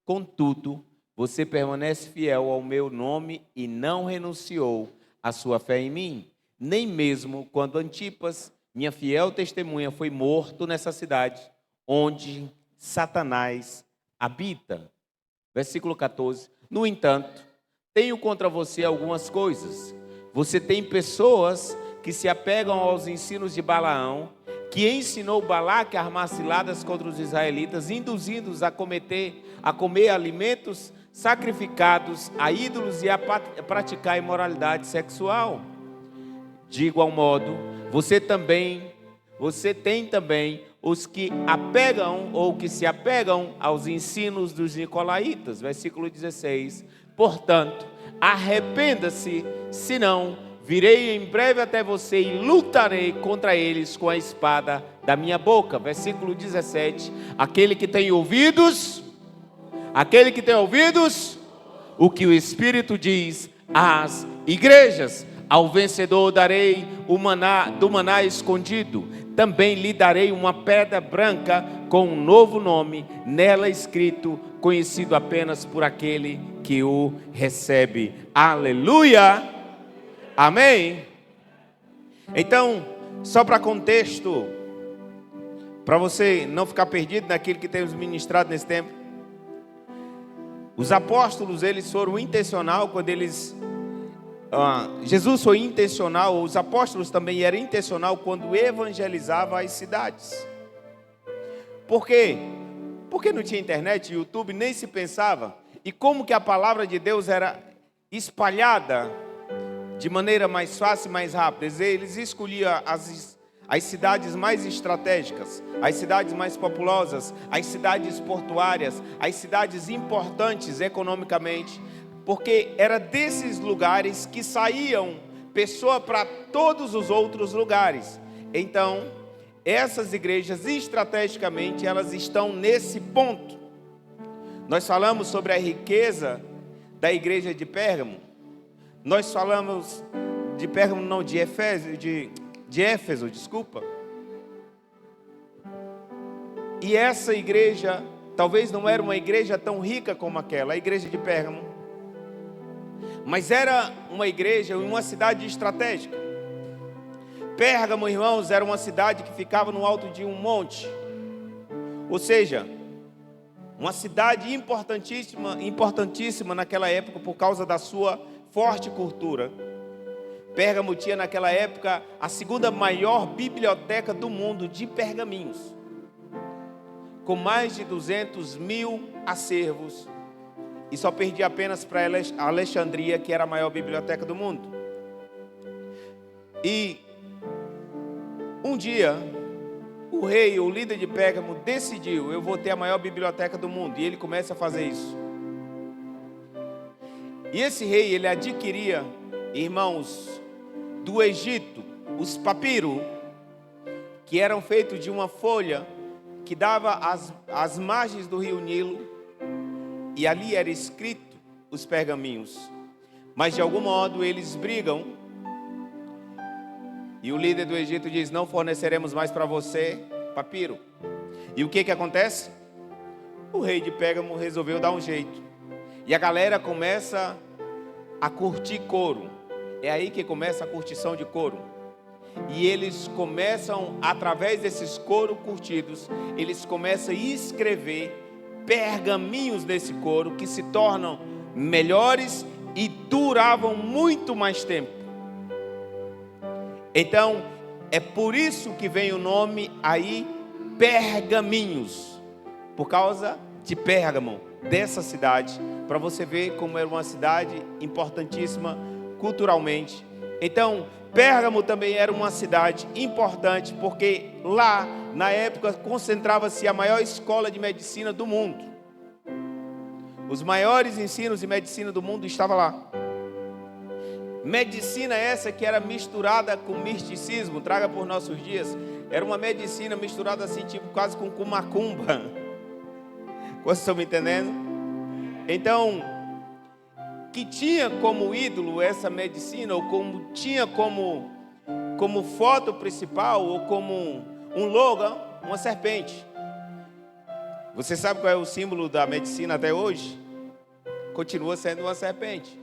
Contudo, você permanece fiel ao meu nome e não renunciou à sua fé em mim, nem mesmo quando Antipas, minha fiel testemunha, foi morto nessa cidade, onde Satanás habita. Versículo 14. No entanto, tenho contra você algumas coisas. Você tem pessoas que se apegam aos ensinos de Balaão, que ensinou Balaque a armar ciladas contra os israelitas, induzindo-os a comer alimentos sacrificados a ídolos e a praticar imoralidade sexual. De igual modo, você tem também os que apegam ou que se apegam aos ensinos dos nicolaítas. Versículo 16. Portanto, arrependa-se, senão virei em breve até você e lutarei contra eles com a espada da minha boca. Versículo 17. Aquele que tem ouvidos, o que o Espírito diz às igrejas. Ao vencedor darei do maná escondido. Também lhe darei uma pedra branca com um novo nome, nela escrito, conhecido apenas por aquele que o recebe. Aleluia! Amém? Então, só para contexto, para você não ficar perdido naquilo que temos ministrado nesse tempo. Os apóstolos, eles foram intencional quando eles... Jesus foi intencional, os apóstolos também eram intencional quando evangelizava as cidades. Por quê? Porque não tinha internet, YouTube, nem se pensava. E como que a palavra de Deus era espalhada de maneira mais fácil e mais rápida? Eles escolhiam as cidades mais estratégicas, as cidades mais populosas, as cidades portuárias, as cidades importantes economicamente, porque era desses lugares que saíam pessoas para todos os outros lugares. Então, essas igrejas, estrategicamente, elas estão nesse ponto. Nós falamos sobre a riqueza da igreja de Pérgamo. Nós falamos de Pérgamo, não, de Éfeso, desculpa. E essa igreja, talvez não era uma igreja tão rica como aquela, a igreja de Pérgamo. Mas era uma igreja em uma cidade estratégica. Pérgamo, irmãos, era uma cidade que ficava no alto de um monte. Ou seja, uma cidade importantíssima naquela época por causa da sua forte cultura. Pérgamo tinha naquela época a segunda maior biblioteca do mundo de pergaminhos, com mais de 200 mil acervos. E só perdia apenas para Alexandria, que era a maior biblioteca do mundo. E um dia, o rei, o líder de Pérgamo, decidiu: eu vou ter a maior biblioteca do mundo. E ele começa a fazer isso. E esse rei, ele adquiria, irmãos, do Egito, os papiros, que eram feitos de uma folha que dava às margens do rio Nilo. E ali era escrito os pergaminhos. Mas de algum modo eles brigam. E o líder do Egito diz: não forneceremos mais para você papiro. E o que acontece? O rei de Pérgamo resolveu dar um jeito. E a galera começa a curtir couro. É aí que começa a curtição de couro. E eles começam, através desses couro curtidos, eles começam a escrever pergaminhos nesse couro que se tornam melhores e duravam muito mais tempo. Então, é por isso que vem o nome aí, pergaminhos, por causa de Pérgamo, dessa cidade, para você ver como era uma cidade importantíssima culturalmente. Então, Pérgamo também era uma cidade importante, porque lá, na época, concentrava-se a maior escola de medicina do mundo. Os maiores ensinos de medicina do mundo estavam lá. Medicina essa que era misturada com misticismo, traga por nossos dias. Era uma medicina misturada assim, tipo quase com macumba. Vocês estão me entendendo? Então, que tinha como ídolo essa medicina, ou tinha como foto principal, ou como um logo, uma serpente. Você sabe qual é o símbolo da medicina até hoje? Continua sendo uma serpente.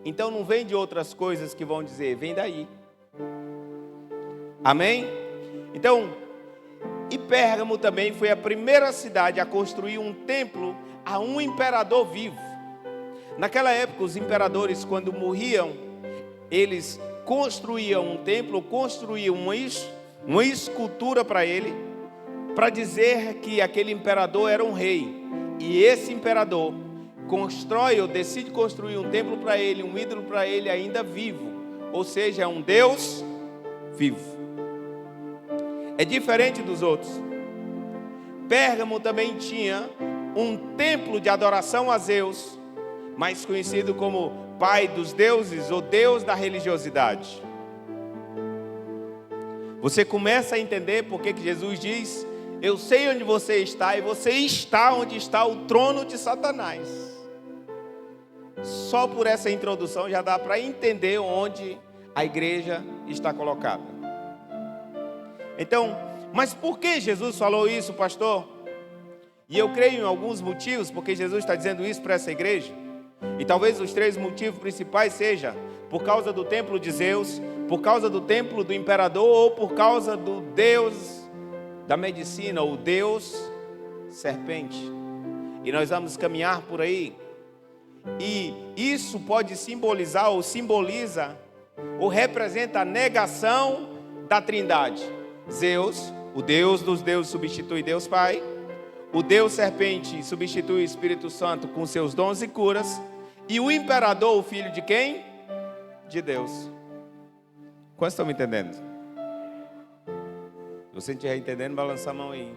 Então não vem de outras coisas que vão dizer, vem daí. Amém? Então, e Pérgamo também foi a primeira cidade a construir um templo a um imperador vivo. Naquela época, os imperadores, quando morriam, eles construíam um templo, construíam uma escultura para ele, para dizer que aquele imperador era um rei. E esse imperador constrói ou decide construir um templo para ele, um ídolo para ele ainda vivo. Ou seja, é um Deus vivo. É diferente dos outros. Pérgamo também tinha um templo de adoração a Zeus, mais conhecido como pai dos deuses ou Deus da religiosidade. Você começa a entender por que Jesus diz: eu sei onde você está e você está onde está o trono de Satanás. Só por essa introdução já dá para entender onde a igreja está colocada. Então, mas por que Jesus falou isso, pastor? E eu creio em alguns motivos porque Jesus está dizendo isso para essa igreja. E talvez os 3 motivos principais sejam por causa do templo de Zeus, por causa do templo do imperador, ou por causa do Deus da medicina, o Deus serpente. E nós vamos caminhar por aí. E isso pode simbolizar ou simboliza ou representa a negação da Trindade. Zeus, o Deus dos deuses, substitui Deus Pai. O Deus serpente substitui o Espírito Santo com seus dons e curas. E o imperador, o filho de quem? De Deus. Quantos estão me entendendo? Se você não estiver entendendo, balança a mão aí.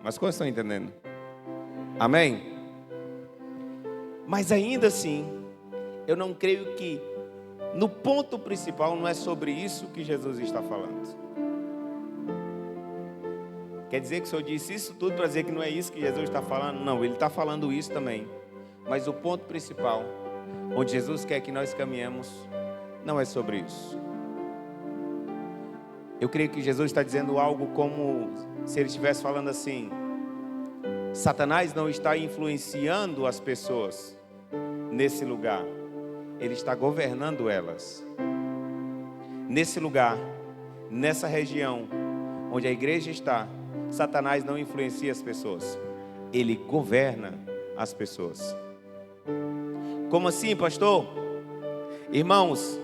Mas quantos estão entendendo? Amém? Mas ainda assim, eu não creio que no ponto principal não é sobre isso que Jesus está falando. Quer dizer que o Senhor disse isso tudo para dizer que não é isso que Jesus está falando? Não, Ele está falando isso também. Mas o ponto principal, onde Jesus quer que nós caminhemos, não é sobre isso. Eu creio que Jesus está dizendo algo como se Ele estivesse falando assim: Satanás não está influenciando as pessoas nesse lugar, ele está governando elas. Nesse lugar, nessa região onde a igreja está, Satanás não influencia as pessoas, ele governa as pessoas. Como assim, pastor? Irmãos,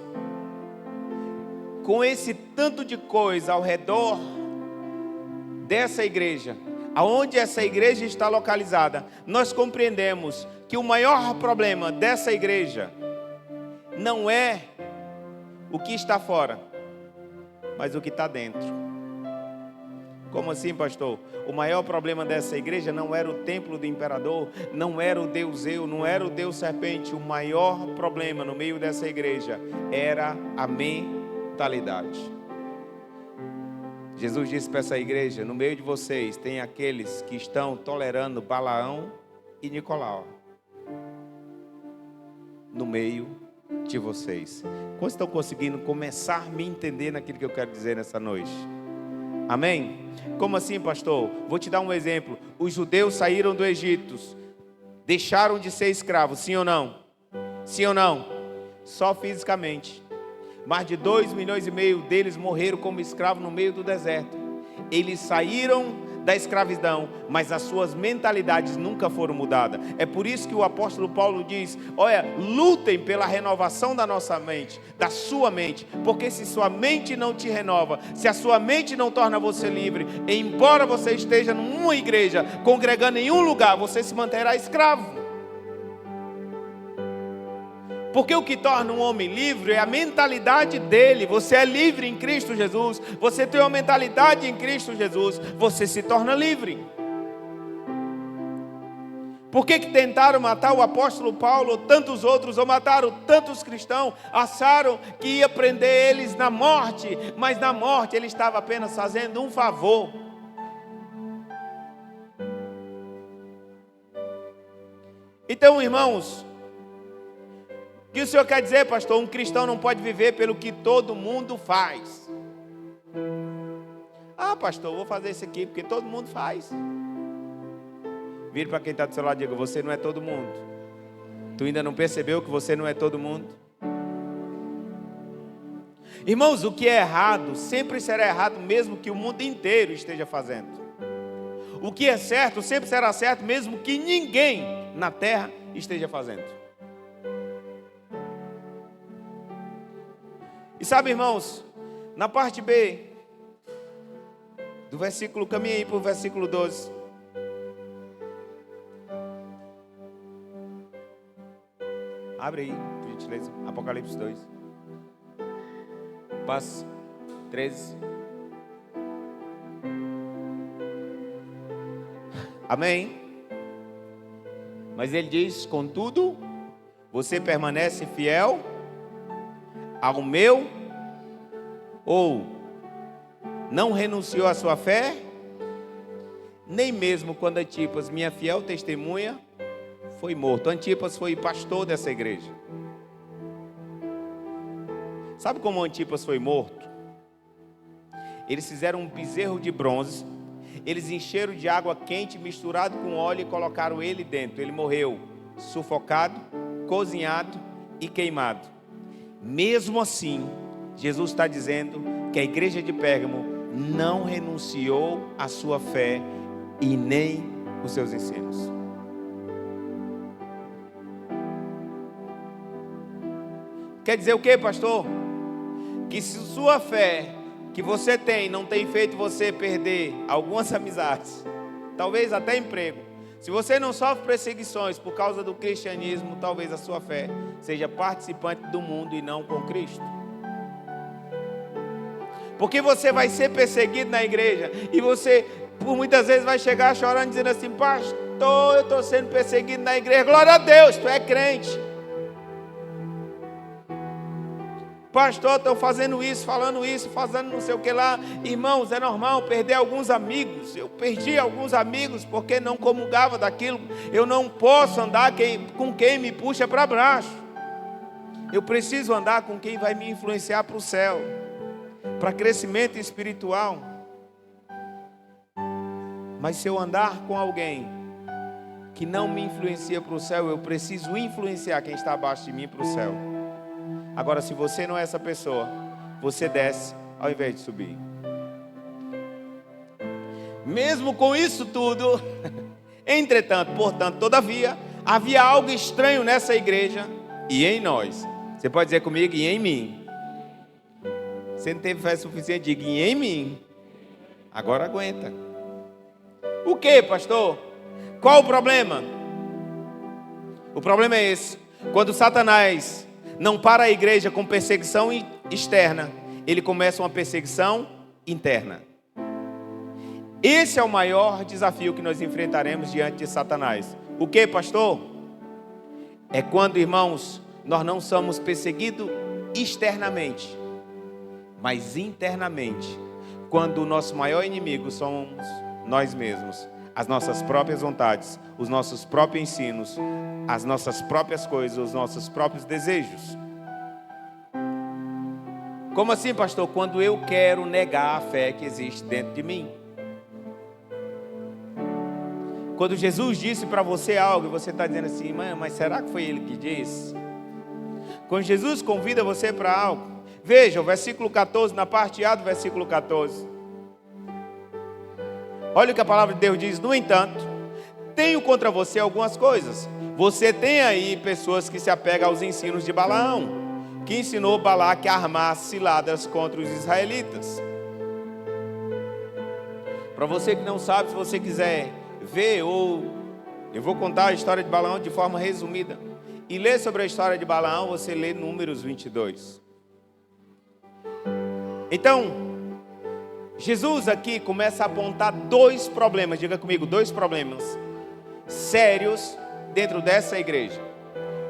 com esse tanto de coisa ao redor dessa igreja, aonde essa igreja está localizada, nós compreendemos que o maior problema dessa igreja não é o que está fora, mas o que está dentro. Como assim, pastor? O maior problema dessa igreja não era o templo do imperador, não era o Deus Zeus, não era o Deus serpente. O maior problema no meio dessa igreja era a mentalidade. Jesus disse para essa igreja: no meio de vocês tem aqueles que estão tolerando Balaão e Nicolau. No meio de vocês. Quantos estão conseguindo começar a me entender naquilo que eu quero dizer nessa noite? Amém? Como assim, pastor? Vou te dar um exemplo. Os judeus saíram do Egito, deixaram de ser escravos, sim ou não? Sim ou não? Só fisicamente. Mais de 2,5 milhões deles morreram como escravos no meio do deserto. Eles saíram da escravidão, mas as suas mentalidades nunca foram mudadas. É por isso que o apóstolo Paulo diz: olha, lutem pela renovação da nossa mente, da sua mente, porque se sua mente não te renova, se a sua mente não torna você livre, embora você esteja numa igreja, congregando em um lugar, você se manterá escravo. Porque o que torna um homem livre é a mentalidade dele. Você é livre em Cristo Jesus. Você tem uma mentalidade em Cristo Jesus. Você se torna livre. Por que tentaram matar o apóstolo Paulo ou tantos outros, ou mataram tantos cristãos? Acharam que ia prender eles na morte, mas na morte ele estava apenas fazendo um favor. Então, irmãos, o que o senhor quer dizer, pastor? Um cristão não pode viver pelo que todo mundo faz. Ah, pastor, vou fazer isso aqui porque todo mundo faz. Vire para quem está do seu lado e diga: você não é todo mundo. Tu ainda não percebeu que você não é todo mundo? Irmãos, o que é errado sempre será errado, mesmo que o mundo inteiro esteja fazendo. O que é certo sempre será certo, mesmo que ninguém na terra esteja fazendo. E sabe, irmãos, na parte B, Do versículo, caminha aí para o versículo 12. Abre aí, por gentileza. Apocalipse 2. Passa. 13. Amém? Mas ele diz: contudo, você permanece fiel ao meu, ou não renunciou à sua fé, nem mesmo quando Antipas, minha fiel testemunha, foi morto. Antipas foi pastor dessa igreja. Sabe como Antipas foi morto? Eles fizeram um bezerro de bronze, eles encheram de água quente misturado com óleo e colocaram ele dentro. Ele morreu sufocado, cozinhado e queimado. Mesmo assim, Jesus está dizendo que a igreja de Pérgamo não renunciou à sua fé e nem os seus ensinos. Quer dizer o que, pastor? Que se sua fé que você tem não tem feito você perder algumas amizades, talvez até emprego, se você não sofre perseguições por causa do cristianismo, talvez a sua fé seja participante do mundo e não com Cristo. Porque você vai ser perseguido na igreja e você, por muitas vezes, vai chegar chorando, dizendo assim: pastor, eu estou sendo perseguido na igreja. Glória a Deus, tu é crente. Pastor, estou fazendo isso, falando isso, fazendo não sei o que lá. Irmãos, é normal perder alguns amigos. Eu perdi alguns amigos porque não comungava daquilo. Eu não posso andar com quem me puxa para baixo. Eu preciso andar com quem vai me influenciar para o céu, para crescimento espiritual. Mas se eu andar com alguém que não me influencia para o céu, eu preciso influenciar quem está abaixo de mim para o céu. Agora, se você não é essa pessoa, você desce ao invés de subir. Mesmo com isso tudo, entretanto, portanto, todavia, havia algo estranho nessa igreja e em nós. Você pode dizer comigo: e em mim. Você não teve fé suficiente, diga: e em mim. Agora aguenta. O que, pastor? Qual o problema? O problema é esse: quando Satanás não para a igreja com perseguição externa, ele começa uma perseguição interna. Esse é o maior desafio que nós enfrentaremos diante de Satanás. O que, pastor? É quando, irmãos, nós não somos perseguidos externamente, mas internamente, quando o nosso maior inimigo somos nós mesmos, as nossas próprias vontades, os nossos próprios ensinos, as nossas próprias coisas, os nossos próprios desejos. Como assim, pastor? Quando eu quero negar a fé que existe dentro de mim. Quando Jesus disse para você algo e você está dizendo assim: mãe, mas será que foi ele que disse? Quando Jesus convida você para algo, veja o versículo 14, na parte A do versículo 14. Olha o que a palavra de Deus diz: no entanto, tenho contra você algumas coisas. Você tem aí pessoas que se apegam aos ensinos de Balaão, que ensinou Balaque a armar ciladas contra os israelitas. Para você que não sabe, se você quiser ver, ou eu vou contar a história de Balaão de forma resumida, e ler sobre a história de Balaão, você lê Números 22. Então, Jesus aqui começa a apontar dois problemas, diga comigo, dois problemas sérios dentro dessa igreja,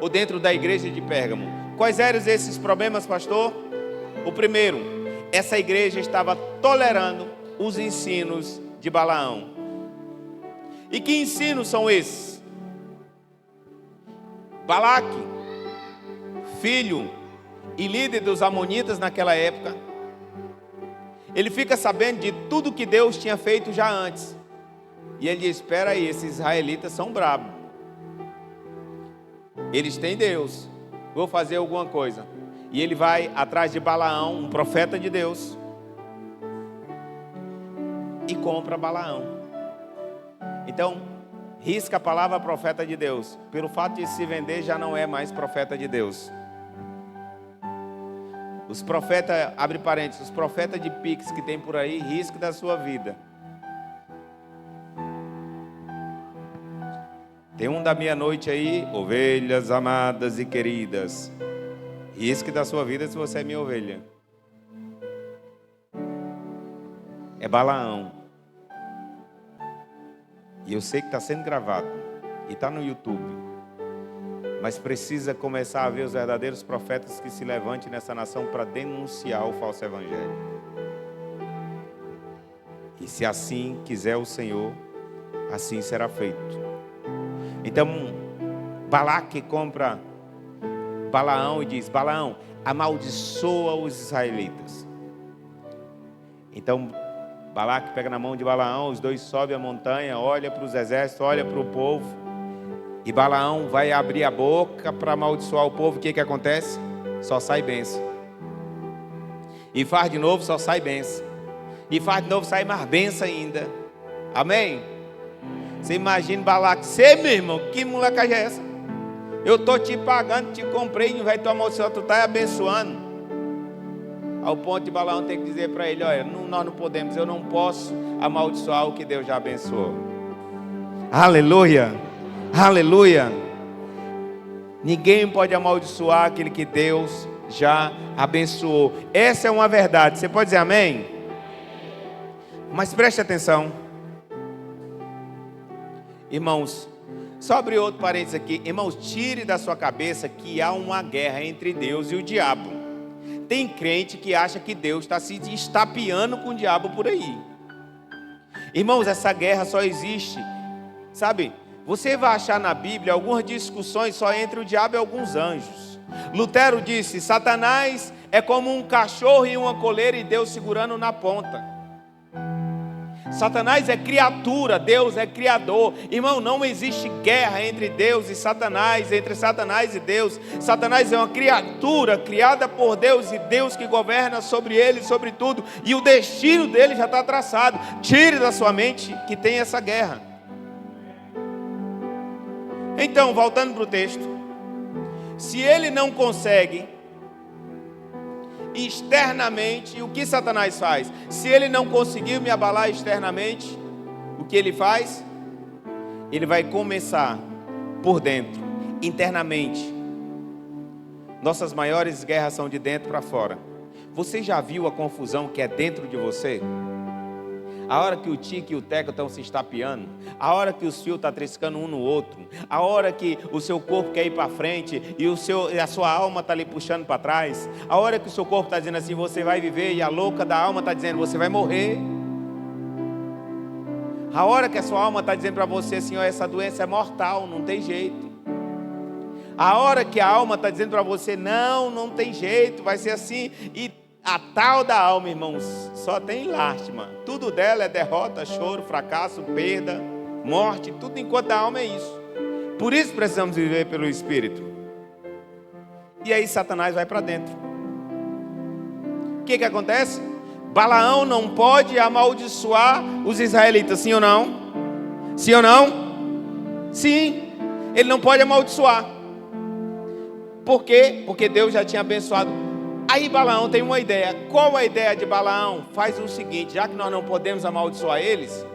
ou dentro da igreja de Pérgamo. Quais eram esses problemas, pastor? O primeiro, essa igreja estava tolerando os ensinos de Balaão. E que ensinos são esses? Balaque, filho e líder dos amonitas naquela época, ele fica sabendo de tudo que Deus tinha feito já antes. E ele diz: espera aí, esses israelitas são bravos. Eles têm Deus. Vou fazer alguma coisa. E ele vai atrás de Balaão, um profeta de Deus, e compra Balaão. Então, risca a palavra profeta de Deus. Pelo fato de se vender, já não é mais profeta de Deus. Os profetas, abre parênteses, os profetas de Pix que tem por aí, risque da sua vida. Tem um da meia-noite aí, ovelhas amadas e queridas. Risque da sua vida se você é minha ovelha. É Balaão. E eu sei que está sendo gravado. E está no YouTube. Mas precisa começar a ver os verdadeiros profetas que se levantem nessa nação para denunciar o falso evangelho. E se assim quiser o Senhor, assim será feito. Então, Balaque compra Balaão e diz: Balaão, amaldiçoa os israelitas. Então, Balaque pega na mão de Balaão, os dois sobem a montanha, olha para os exércitos, olha para o povo. E Balaão vai abrir a boca para amaldiçoar o povo. O que acontece? Só sai bênção. E faz de novo, só sai bênção. E faz de novo, sai mais bênção ainda. Amém? Você imagina Balaque, você meu irmão, que molecagem é essa? Eu estou te pagando, te comprei, não vai tu amaldiçoar, tu está abençoando. Ao ponto de Balaão ter que dizer para ele: olha, nós não podemos, eu não posso amaldiçoar o que Deus já abençoou. Aleluia, aleluia. Ninguém pode amaldiçoar aquele que Deus já abençoou. Essa é uma verdade, você pode dizer amém? Mas preste atenção. Irmãos, só abrir outro parênteses aqui. Irmãos, tire da sua cabeça que há uma guerra entre Deus e o diabo. Tem crente que acha que Deus está se estapeando com o diabo por aí. Irmãos, essa guerra só existe, sabe? Você vai achar na Bíblia algumas discussões só entre o diabo e alguns anjos. Lutero disse: Satanás é como um cachorro em uma coleira e Deus segurando na ponta. Satanás é criatura, Deus é criador. Irmão, não existe guerra entre Deus e Satanás, entre Satanás e Deus. Satanás é uma criatura criada por Deus e Deus que governa sobre ele, sobre tudo. E o destino dele já está traçado. Tire da sua mente que tem essa guerra. Então, voltando para o texto. Se ele não consegue externamente, o que Satanás faz? Se ele não conseguiu me abalar externamente, o que ele faz? Ele vai começar por dentro, internamente. Nossas maiores guerras são de dentro para fora. Você já viu a confusão que é dentro de você? A hora que o tique e o teco estão se estapeando, a hora que os fios estão triscando um no outro, a hora que o seu corpo quer ir para frente e a sua alma está ali puxando para trás, a hora que o seu corpo está dizendo assim, você vai viver, e a louca da alma está dizendo, você vai morrer. A hora que a sua alma está dizendo para você assim, ó, essa doença é mortal, não tem jeito. A hora que a alma está dizendo para você, não tem jeito, vai ser assim. E a tal da alma, irmãos, só tem lástima. Tudo dela é derrota, choro, fracasso, perda, morte. Tudo enquanto a alma é isso. Por isso precisamos viver pelo Espírito. E aí Satanás vai para dentro. O que acontece? Balaão não pode amaldiçoar os israelitas, sim ou não? Sim ou não? Sim, ele não pode amaldiçoar. Por quê? Porque Deus já tinha abençoado. Aí Balaão tem uma ideia. Qual a ideia de Balaão? Faz o seguinte, já que nós não podemos amaldiçoar eles,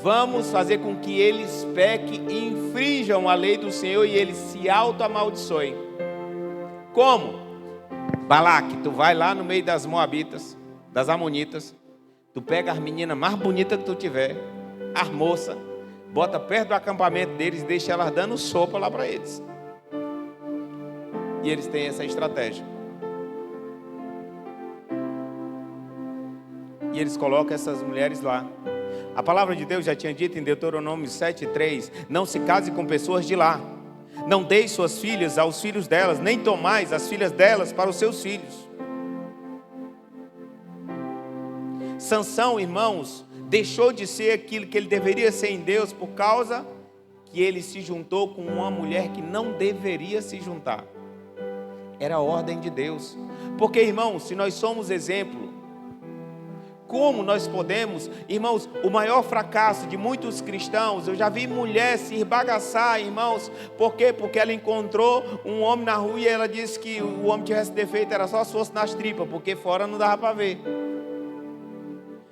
vamos fazer com que eles pequem e infringam a lei do Senhor e eles se auto-amaldiçoem. Como? Balaque, tu vai lá no meio das moabitas, das amonitas, tu pega as meninas mais bonitas que tu tiver, as moças, bota perto do acampamento deles e deixa elas dando sopa lá para eles. E eles têm essa estratégia. E eles colocam essas mulheres lá. A palavra de Deus já tinha dito em Deuteronômio 7:3, não se case com pessoas de lá. Não deis suas filhas aos filhos delas, nem tomais as filhas delas para os seus filhos. Sansão, irmãos, deixou de ser aquilo que ele deveria ser em Deus por causa que ele se juntou com uma mulher que não deveria se juntar. Era a ordem de Deus. Porque, irmãos, se nós somos exemplo, como nós podemos, irmãos, o maior fracasso de muitos cristãos, eu já vi mulher se esbagaçar, irmãos, por quê? Porque ela encontrou um homem na rua e ela disse que o homem tivesse defeito era só se fosse nas tripas, porque fora não dava para ver.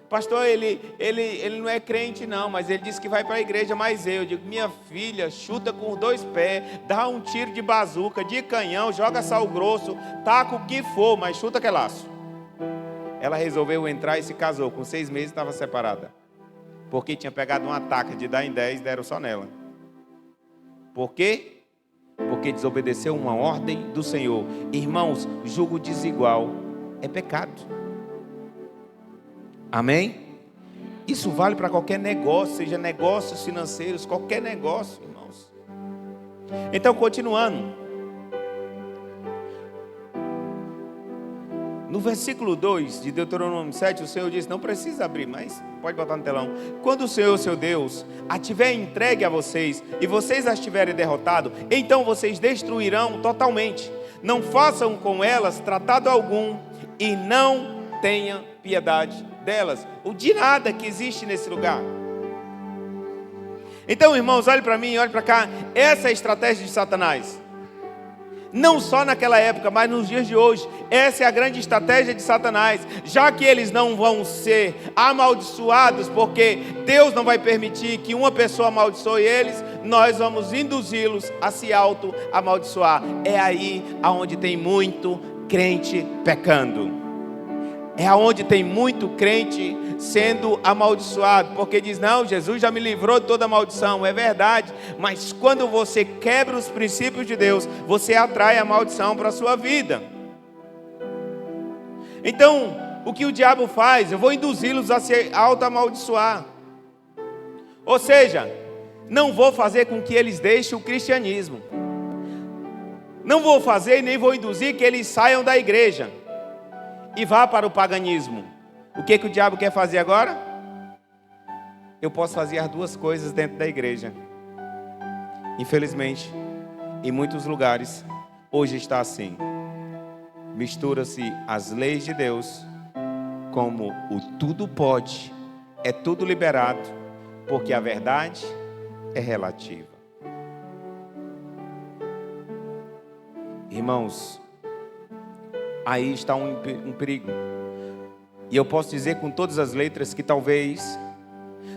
Pastor, ele não é crente não, mas ele disse que vai para a igreja, mas eu digo, minha filha, chuta com os 2 pés, dá um tiro de bazuca, de canhão, joga sal grosso, taca o que for, mas chuta aquele laço. Ela resolveu entrar e se casou, com 6 meses estava separada, porque tinha pegado um ataque de dar em 10, deram só nela. Por quê? Porque desobedeceu uma ordem do Senhor. Irmãos, julgo desigual é pecado. Amém? Isso vale para qualquer negócio, seja negócios financeiros, qualquer negócio, irmãos. Então, continuando. No versículo 2 de Deuteronômio 7, o Senhor diz, não precisa abrir, mas pode botar no telão. Quando o Senhor, seu Deus, a tiver entregue a vocês, e vocês as tiverem derrotado, então vocês destruirão totalmente. Não façam com elas tratado algum, e não tenha piedade delas, ou de nada que existe nesse lugar. Então, irmãos, olhe para mim, olhe para cá. Essa é a estratégia de Satanás. Não só naquela época, mas nos dias de hoje. Essa é a grande estratégia de Satanás. Já que eles não vão ser amaldiçoados, porque Deus não vai permitir que uma pessoa amaldiçoe eles, nós vamos induzi-los a se auto-amaldiçoar. É aí aonde tem muito crente pecando. É aonde tem muito crente sendo amaldiçoado, porque diz, não, Jesus já me livrou de toda maldição. É verdade, mas quando você quebra os princípios de Deus, você atrai a maldição para a sua vida. Então, o que o diabo faz? Eu vou induzi-los a se auto-amaldiçoar. Ou seja, não vou fazer com que eles deixem o cristianismo. Não vou fazer e nem vou induzir que eles saiam da igreja e vá para o paganismo. O que o diabo quer fazer agora? Eu posso fazer as 2 coisas dentro da igreja. Infelizmente, em muitos lugares, hoje está assim. Mistura-se as leis de Deus, como o tudo pode, é tudo liberado, porque a verdade é relativa. Irmãos, aí está um perigo. E eu posso dizer com todas as letras que talvez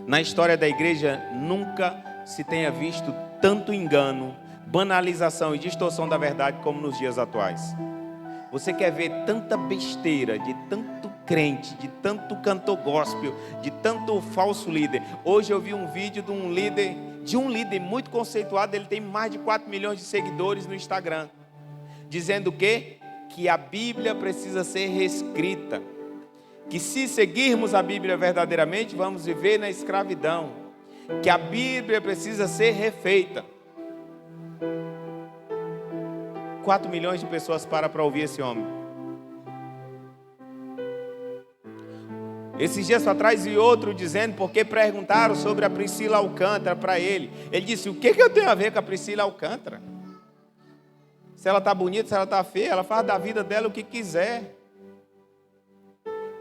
na história da igreja nunca se tenha visto tanto engano, banalização e distorção da verdade como nos dias atuais. Você quer ver tanta besteira de tanto crente, de tanto cantor gospel, de tanto falso líder. Hoje eu vi um vídeo de um líder muito conceituado, ele tem mais de 4 milhões de seguidores no Instagram, dizendo o quê? Que a Bíblia precisa ser reescrita, que se seguirmos a Bíblia verdadeiramente, vamos viver na escravidão, que a Bíblia precisa ser refeita. 4 milhões de pessoas para ouvir esse homem. Esses dias atrás vi outro dizendo, porque perguntaram sobre a Priscila Alcântara para ele. Ele disse, o que eu tenho a ver com a Priscila Alcântara? Se ela está bonita, se ela está feia, ela faz da vida dela o que quiser.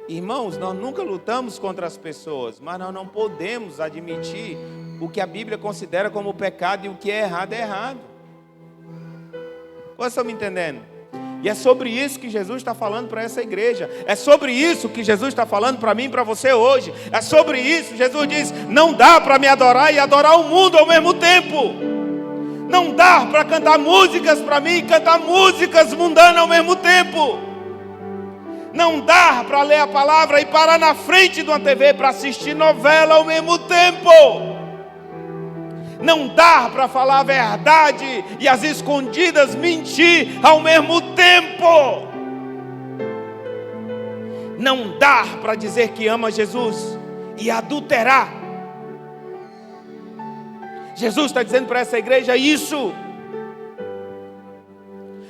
Irmãos, nós nunca lutamos contra as pessoas, mas nós não podemos admitir o que a Bíblia considera como pecado, e o que é errado é errado. Vocês estão me entendendo? E é sobre isso que Jesus está falando para essa igreja. É sobre isso que Jesus está falando para mim e para você hoje. É sobre isso. Jesus diz, não dá para me adorar e adorar o mundo ao mesmo tempo. Não dá para cantar músicas para mim e cantar músicas mundanas ao mesmo tempo. Não dá para ler a palavra e parar na frente de uma TV para assistir novela ao mesmo tempo. Não dá para falar a verdade e as escondidas mentir ao mesmo tempo. Não dá para dizer que ama Jesus e adulterar. Jesus está dizendo para essa igreja isso.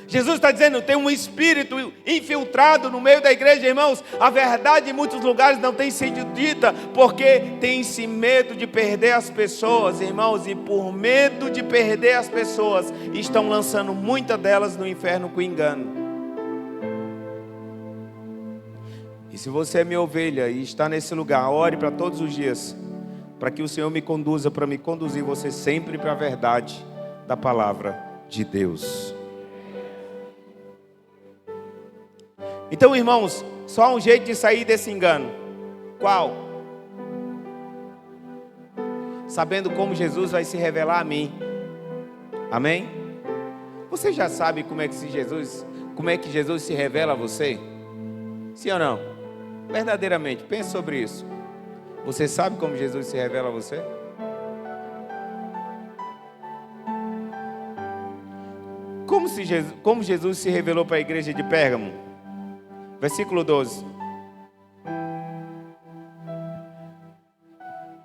Jesus está dizendo, tem um espírito infiltrado no meio da igreja, irmãos. A verdade em muitos lugares não tem sido dita, porque tem-se medo de perder as pessoas, irmãos. E por medo de perder as pessoas, estão lançando muitas delas no inferno com engano. E se você é minha ovelha e está nesse lugar, ore para todos os dias, para que o Senhor me conduza, para me conduzir você sempre para a verdade da palavra de Deus. Então, irmãos, só há um jeito de sair desse engano. Qual? sabendo como Jesus vai se revelar a mim. Amém? Você já sabe como é que Jesus se revela a você? Sim ou não? Verdadeiramente, pense sobre isso. Você sabe como Jesus se revela a você? Como Jesus se revelou para a igreja de Pérgamo? Versículo 12.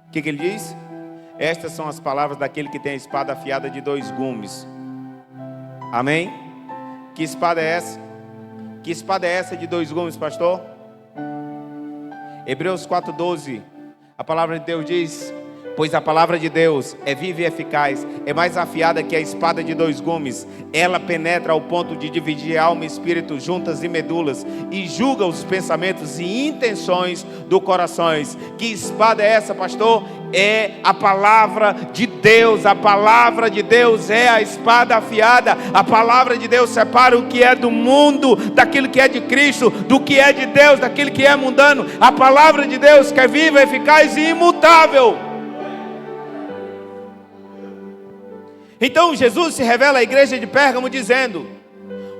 O que ele diz? Estas são as palavras daquele que tem a espada afiada de 2 gumes. Amém? Que espada é essa? Que espada é essa de 2 gumes, pastor? Hebreus 4:12. A palavra de Deus diz: pois a palavra de Deus é viva e eficaz, é mais afiada que a espada de 2 gumes. Ela penetra ao ponto de dividir alma e espírito, juntas e medulas, e julga os pensamentos e intenções do corações. Que espada é essa, pastor? É a palavra de Deus. A palavra de Deus é a espada afiada. A palavra de Deus separa o que é do mundo daquilo que é de Cristo, do que é de Deus daquilo que é mundano. A palavra de Deus que é viva, eficaz e imutável. Então Jesus se revela à igreja de Pérgamo dizendo: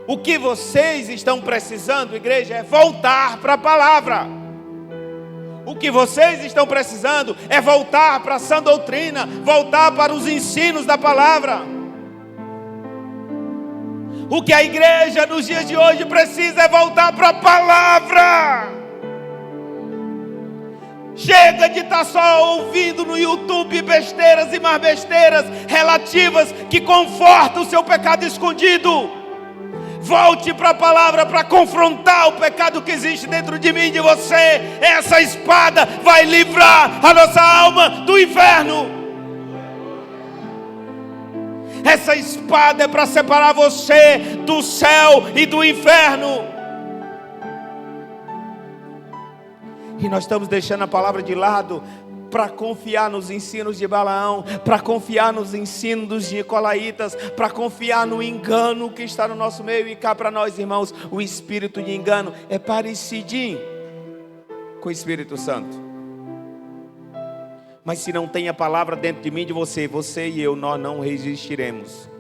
o que vocês estão precisando, igreja, é voltar para a palavra. O que vocês estão precisando é voltar para a sã doutrina, voltar para os ensinos da palavra. O que a igreja nos dias de hoje precisa é voltar para a palavra. Chega de estar só ouvindo no YouTube besteiras e mais besteiras relativas que confortam o seu pecado escondido. Volte para a palavra para confrontar o pecado que existe dentro de mim e de você. Essa espada vai livrar a nossa alma do inferno. Essa espada é para separar você do céu e do inferno. E nós estamos deixando a palavra de lado para confiar nos ensinos de Balaão, para confiar nos ensinos dos nicolaítas, para confiar no engano que está no nosso meio. E cá para nós, irmãos, o espírito de engano é parecidinho com o Espírito Santo. Mas se não tem a palavra dentro de mim e de você, você e eu, nós não resistiremos.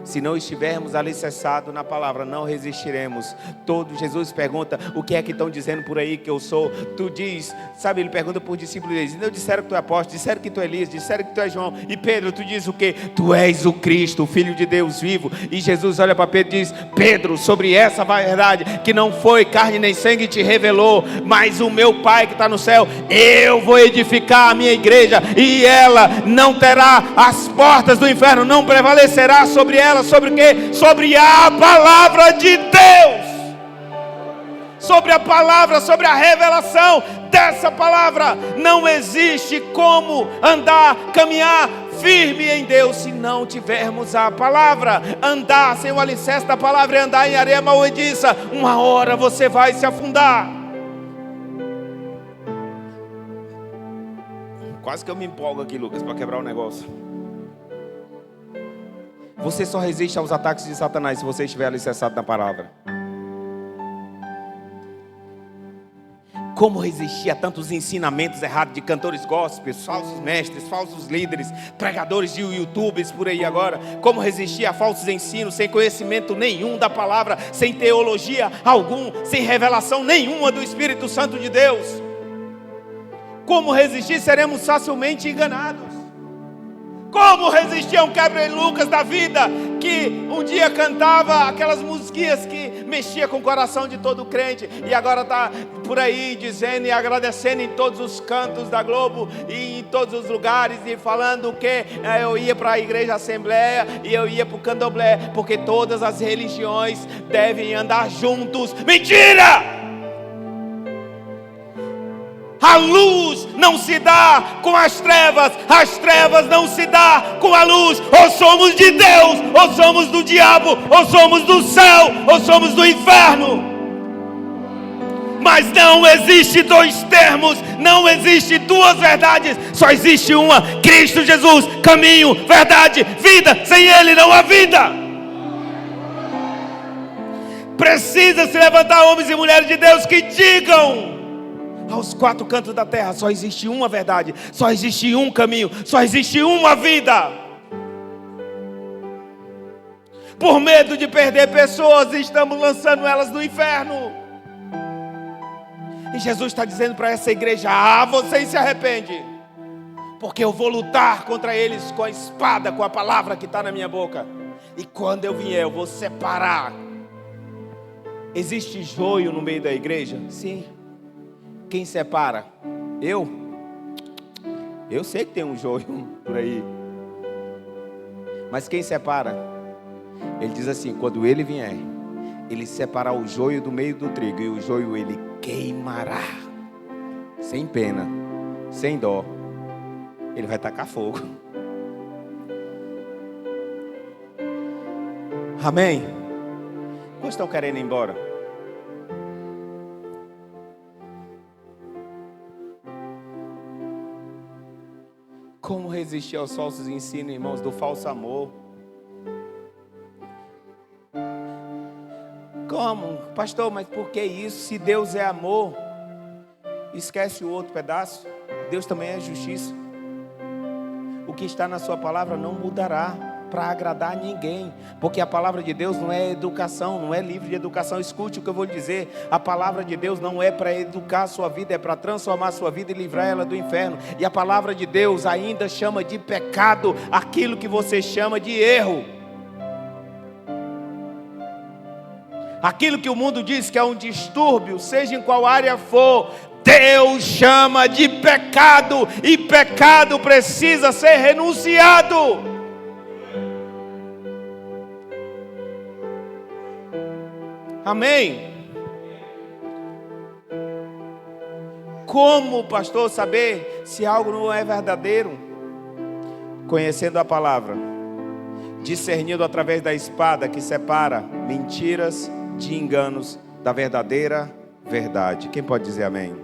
Se não estivermos alicerçados na palavra, não resistiremos. Jesus pergunta: o que é que estão dizendo por aí que eu sou? Tu diz, sabe, ele pergunta por discípulos deles: não disseram que tu é apóstolo, disseram que tu é Elias, disseram que tu é João. E Pedro, tu diz o quê? Tu és o Cristo, o Filho de Deus vivo. E Jesus olha para Pedro e diz: Pedro, sobre essa verdade que não foi carne nem sangue te revelou, mas o meu Pai que está no céu, eu vou edificar a minha igreja, e ela não terá as portas do inferno, não prevalecerá sobre ela. Sobre o quê? Sobre a palavra de Deus. Sobre a palavra, sobre a revelação dessa palavra. Não existe como andar, caminhar firme em Deus se não tivermos a palavra. Andar sem o alicerce da palavra é andar em areia movediça. Uma hora você vai se afundar. Quase que eu me empolgo aqui, Lucas, para quebrar o negócio. Você só resiste aos ataques de Satanás se você estiver alicerçado na palavra. Como resistir a tantos ensinamentos errados de cantores gospels, falsos mestres, falsos líderes, pregadores de YouTubes por aí agora? Como resistir a falsos ensinos sem conhecimento nenhum da palavra, sem teologia algum, sem revelação nenhuma do Espírito Santo de Deus? Como resistir? Seremos facilmente enganados. Como resistir a um quebra-Lucas da vida, que um dia cantava aquelas musiquinhas que mexia com o coração de todo crente, e agora está por aí dizendo e agradecendo em todos os cantos da Globo e em todos os lugares, e falando que eu ia para a igreja Assembleia e eu ia para o Candomblé, porque todas as religiões devem andar juntos. Mentira! A luz não se dá com as trevas não se dá com a luz. Ou somos de Deus, ou somos do diabo, ou somos do céu, ou somos do inferno. Mas não existe dois termos, não existe duas verdades, só existe uma: Cristo Jesus, caminho, verdade, vida. Sem Ele não há vida. Precisa se levantar homens e mulheres de Deus que digam aos quatro cantos da terra, só existe uma verdade, só existe um caminho, só existe uma vida. Por medo de perder pessoas, estamos lançando elas no inferno. E Jesus está dizendo para essa igreja: vocês se arrependem, porque eu vou lutar contra eles com a espada, com a palavra que está na minha boca. E quando eu vier, eu vou separar. Existe joio no meio da igreja? Sim. Quem separa? Eu sei que tem um joio por aí. Mas quem separa? Ele diz assim: quando ele vier, ele separar o joio do meio do trigo, e o joio ele queimará, sem pena, sem dó. Ele vai tacar fogo. Amém? Quantos estão querendo ir embora? Como resistir aos falsos ensinos, irmãos, do falso amor? Como? Pastor, mas por que isso? Se Deus é amor, esquece o outro pedaço. Deus também é justiça. O que está na sua palavra não mudará para agradar ninguém, porque a palavra de Deus não é educação, não é livro de educação. Escute o que eu vou lhe dizer: a palavra de Deus não é para educar a sua vida, é para transformar a sua vida e livrar ela do inferno. E a palavra de Deus ainda chama de pecado aquilo que você chama de erro. Aquilo que o mundo diz que é um distúrbio, seja em qual área for, Deus chama de pecado, e pecado precisa ser renunciado. Amém? Como, pastor, saber se algo não é verdadeiro? Conhecendo a palavra, discernindo através da espada que separa mentiras de enganos da verdadeira verdade. Quem pode dizer amém?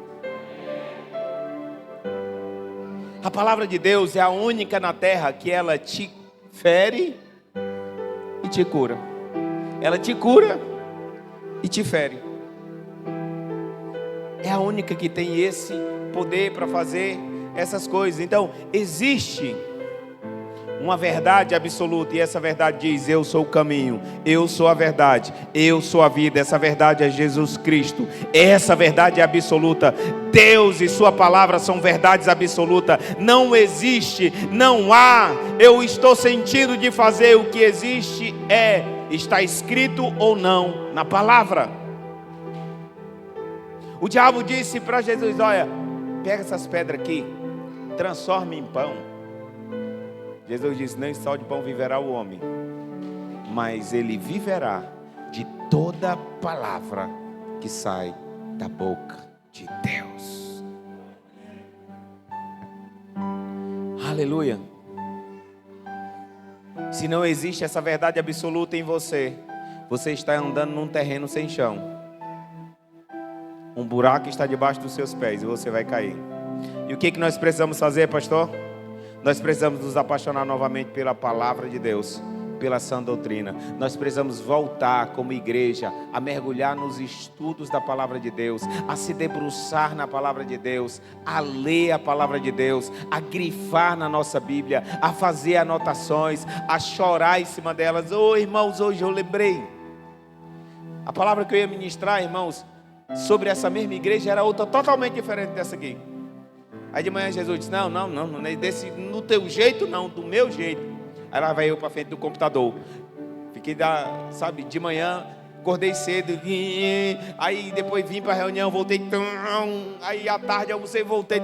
A palavra de Deus é a única na terra que ela te fere e te cura. Ela te cura e te fere. É a única que tem esse poder para fazer essas coisas. Então, existe uma verdade absoluta, e essa verdade diz: eu sou o caminho, eu sou a verdade, eu sou a vida. Essa verdade é Jesus Cristo. Essa verdade é absoluta. Deus e sua palavra são verdades absolutas. Não existe, não há eu estou sentindo de fazer. O que existe está escrito ou não na palavra. O diabo disse para Jesus: olha, pega essas pedras aqui, transforma em pão. Jesus disse: nem só de pão viverá o homem, mas ele viverá de toda palavra que sai da boca de Deus. Aleluia. Se não existe essa verdade absoluta em você, você está andando num terreno sem chão. Um buraco está debaixo dos seus pés e você vai cair. E o que nós precisamos fazer, pastor? Nós precisamos nos apaixonar novamente pela palavra de Deus, pela sã doutrina. Nós precisamos voltar como igreja a mergulhar nos estudos da palavra de Deus, a se debruçar na palavra de Deus, a ler a palavra de Deus, a grifar na nossa Bíblia, a fazer anotações, a chorar em cima delas. Irmãos, hoje eu lembrei. A palavra que eu ia ministrar, irmãos, sobre essa mesma igreja era outra totalmente diferente dessa aqui. Aí de manhã Jesus disse: não é desse, no teu jeito não, do meu jeito. Aí lá vai eu para frente do computador. Fiquei de manhã, acordei cedo, aí depois vim para a reunião, voltei, aí à tarde almocei, voltei.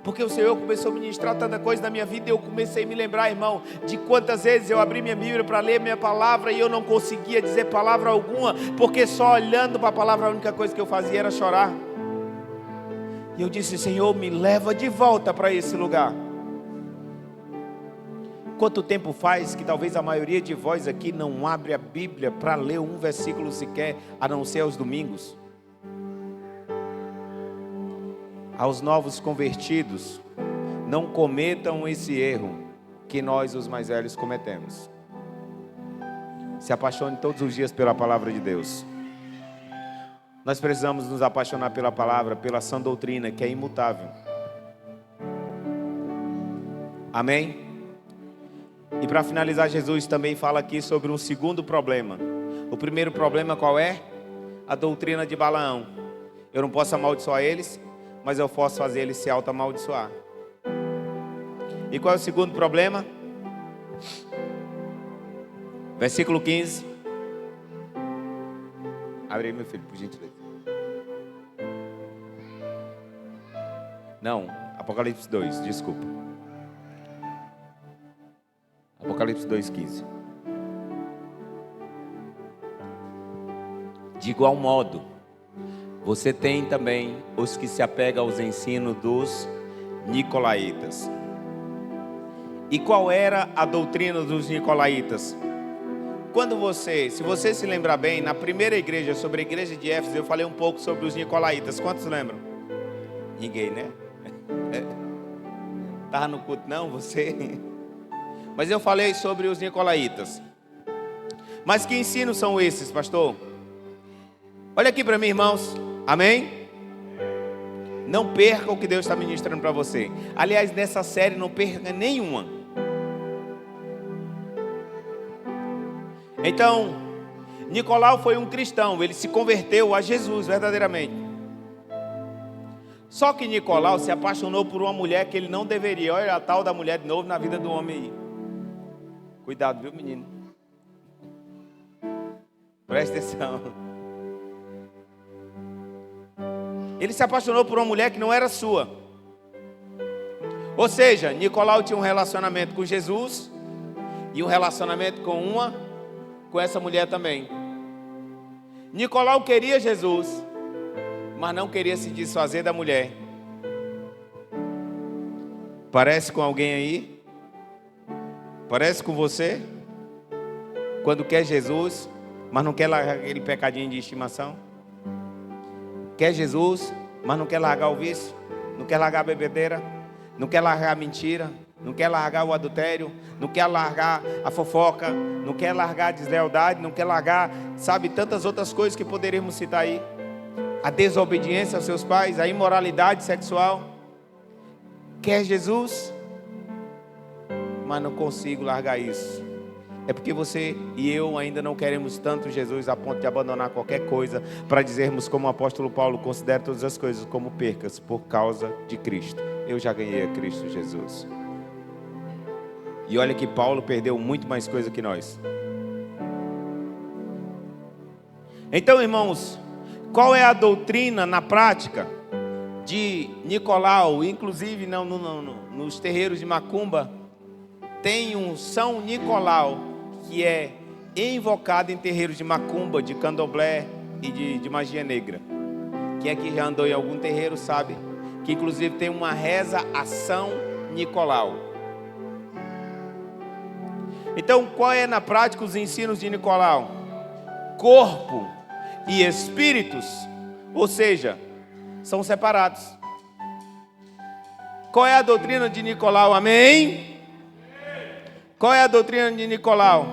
Porque o Senhor começou a ministrar tanta coisa na minha vida, e eu comecei a me lembrar, irmão, de quantas vezes eu abri minha Bíblia para ler minha palavra e eu não conseguia dizer palavra alguma, porque só olhando para a palavra a única coisa que eu fazia era chorar. E eu disse: Senhor, me leva de volta para esse lugar. Quanto tempo faz que talvez a maioria de vós aqui não abre a Bíblia para ler um versículo sequer, a não ser aos domingos? Aos novos convertidos, não cometam esse erro que nós, os mais velhos, cometemos. Se apaixone todos os dias pela palavra de Deus. Nós precisamos nos apaixonar pela palavra, pela sã doutrina, que é imutável. Amém? E para finalizar, Jesus também fala aqui sobre um segundo problema. O primeiro problema qual é? A doutrina de Balaão. Eu não posso amaldiçoar eles, mas eu posso fazer eles se auto-amaldiçoar. E qual é o segundo problema? Versículo 15. Abre aí, meu filho, por gentileza. Não, Apocalipse 2, desculpa. Apocalipse 2,15. De igual modo, você tem também os que se apegam aos ensinos dos nicolaítas. E qual era a doutrina dos nicolaítas? Se você se lembrar bem, na primeira igreja, sobre a igreja de Éfeso, eu falei um pouco sobre os nicolaítas. Quantos lembram? Ninguém, né? Estava no culto, não, você? Mas eu falei sobre os nicolaítas. Mas que ensinos são esses, pastor? Olha aqui para mim, irmãos. Amém? Não perca o que Deus está ministrando para você. Aliás, nessa série não perca nenhuma. Então, Nicolau foi um cristão. Ele se converteu a Jesus verdadeiramente. Só que Nicolau se apaixonou por uma mulher que ele não deveria. Olha a tal da mulher de novo na vida do homem aí. Cuidado, viu, menino? Presta atenção. Ele se apaixonou por uma mulher que não era sua. Ou seja, Nicolau tinha um relacionamento com Jesus e um relacionamento com essa mulher também. Nicolau queria Jesus, mas não queria se desfazer da mulher. Parece com alguém aí? Parece com você? Quando quer Jesus, mas não quer largar aquele pecadinho de estimação? Quer Jesus, mas não quer largar o vício? Não quer largar a bebedeira? Não quer largar a mentira? Não quer largar o adultério? Não quer largar a fofoca? Não quer largar a deslealdade? Não quer largar, sabe, tantas outras coisas que poderíamos citar aí? A desobediência aos seus pais, a imoralidade sexual. Quer Jesus, mas não consigo largar isso. É porque você e eu ainda não queremos tanto Jesus a ponto de abandonar qualquer coisa para dizermos como o apóstolo Paulo: considera todas as coisas como percas por causa de Cristo. Eu já ganhei a Cristo Jesus. E olha que Paulo perdeu muito mais coisa que nós. Então, irmãos, qual é a doutrina na prática de Nicolau? Inclusive nos terreiros de Macumba tem um São Nicolau que é invocado em terreiros de Macumba, de Candomblé e de magia negra. Quem é que já andou em algum terreiro sabe que inclusive tem uma reza a São Nicolau. Então, qual é na prática os ensinos de Nicolau? Corpo e espíritos, ou seja, são separados. Qual é a doutrina de Nicolau? Amém? Qual é a doutrina de Nicolau?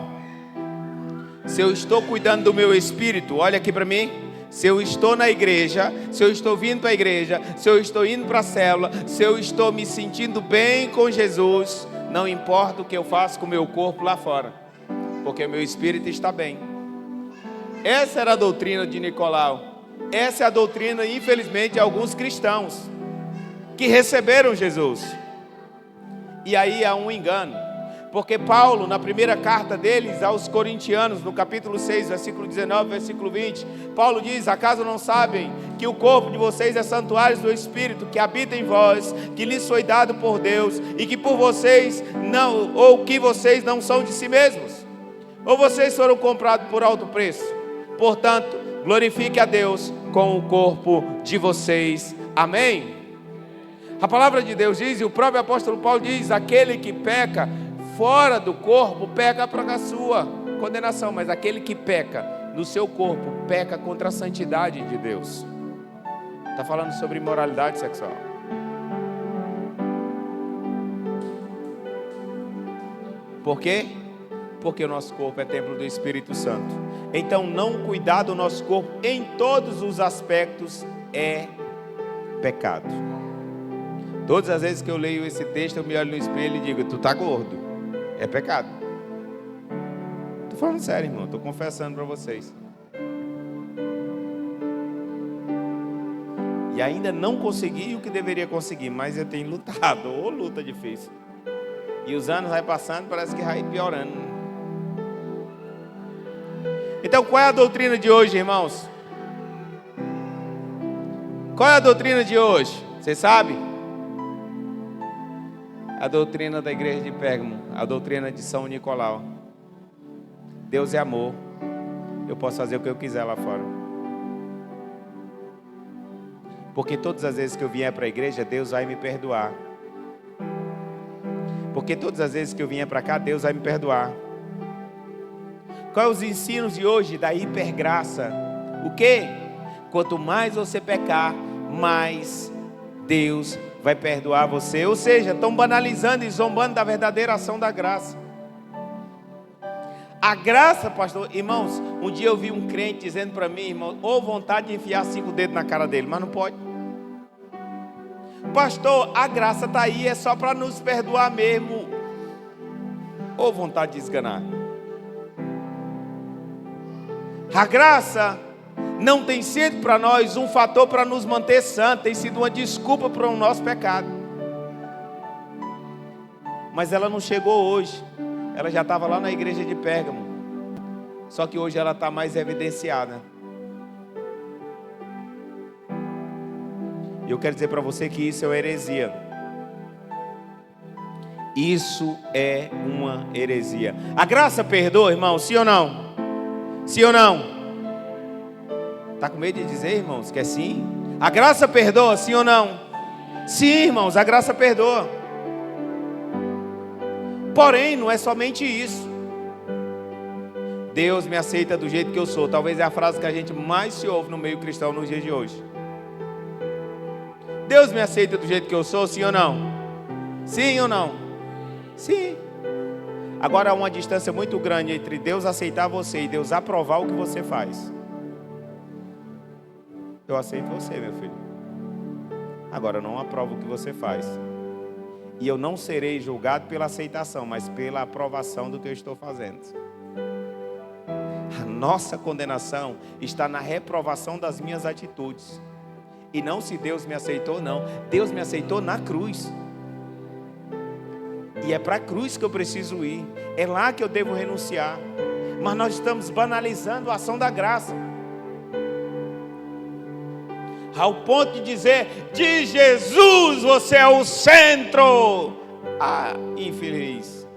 Se eu estou cuidando do meu espírito, olha aqui para mim. Se eu estou na igreja, se eu estou vindo para a igreja, se eu estou indo para a célula, se eu estou me sentindo bem com Jesus, não importa o que eu faço com o meu corpo lá fora, porque o meu espírito está bem. Essa era a doutrina de Nicolau. Essa é a doutrina, infelizmente, de alguns cristãos que receberam Jesus. E aí há um engano. Porque Paulo, na primeira carta deles aos Corintianos, no capítulo 6, versículo 19, versículo 20, Paulo diz: acaso não sabem que o corpo de vocês é santuário do Espírito que habita em vós, que lhes foi dado por Deus, e que por vocês não, ou que vocês não são de si mesmos? Ou vocês foram comprados por alto preço? Portanto, glorifique a Deus com o corpo de vocês. Amém? A palavra de Deus diz, e o próprio apóstolo Paulo diz: aquele que peca fora do corpo peca para a sua condenação, mas aquele que peca no seu corpo peca contra a santidade de Deus. Está falando sobre imoralidade sexual. Por quê? porque o nosso corpo é templo do Espírito Santo. Então, não cuidar do nosso corpo em todos os aspectos é pecado. Todas as vezes que eu leio esse texto, eu me olho no espelho e digo: tu tá gordo. É pecado. Tô falando sério, irmão. Tô confessando para vocês. E ainda não consegui o que deveria conseguir, mas eu tenho lutado. Ô, luta difícil. E os anos vai passando, parece que vai piorando. Então, qual é a doutrina de hoje, irmãos? Qual é a doutrina de hoje? Você sabe? A doutrina da igreja de Pérgamo, a doutrina de São Nicolau. Deus é amor. Eu posso fazer o que eu quiser lá fora. Porque todas as vezes que eu vier para a igreja, Deus vai me perdoar. Porque todas as vezes que eu vier para cá, Deus vai me perdoar. Quais os ensinos de hoje da hipergraça? O quê? Quanto mais você pecar, mais Deus vai perdoar você. Ou seja, estão banalizando e zombando da verdadeira ação da graça. A graça, pastor, irmãos, um dia eu vi um crente dizendo para mim, irmão, ou vontade de enfiar 5 dedos na cara dele, mas não pode. Pastor, a graça está aí, é só para nos perdoar mesmo. Ou vontade de esganar. A graça não tem sido para nós um fator para nos manter santos, tem sido uma desculpa para o nosso pecado. Mas ela não chegou hoje, ela já estava lá na igreja de Pérgamo. Só que hoje ela está mais evidenciada. E eu quero dizer para você que isso é uma heresia. Isso é uma heresia. A graça perdoa, irmão, sim ou não? Sim ou não? Está com medo de dizer, irmãos, que é sim? A graça perdoa, sim ou não? Sim, irmãos, a graça perdoa. Porém, não é somente isso. Deus me aceita do jeito que eu sou. Talvez é a frase que a gente mais se ouve no meio cristão nos dias de hoje. Deus me aceita do jeito que eu sou, sim ou não? Sim ou não? Sim. Agora há uma distância muito grande entre Deus aceitar você e Deus aprovar o que você faz. Eu aceito você, meu filho. Agora eu não aprovo o que você faz. E eu não serei julgado pela aceitação, mas pela aprovação do que eu estou fazendo. A nossa condenação está na reprovação das minhas atitudes. E não se Deus me aceitou, não. Deus me aceitou na cruz. E é para a cruz que eu preciso ir. É lá que eu devo renunciar. Mas nós estamos banalizando a ação da graça. Ao ponto de dizer: de Jesus você é o centro. Ah, infeliz.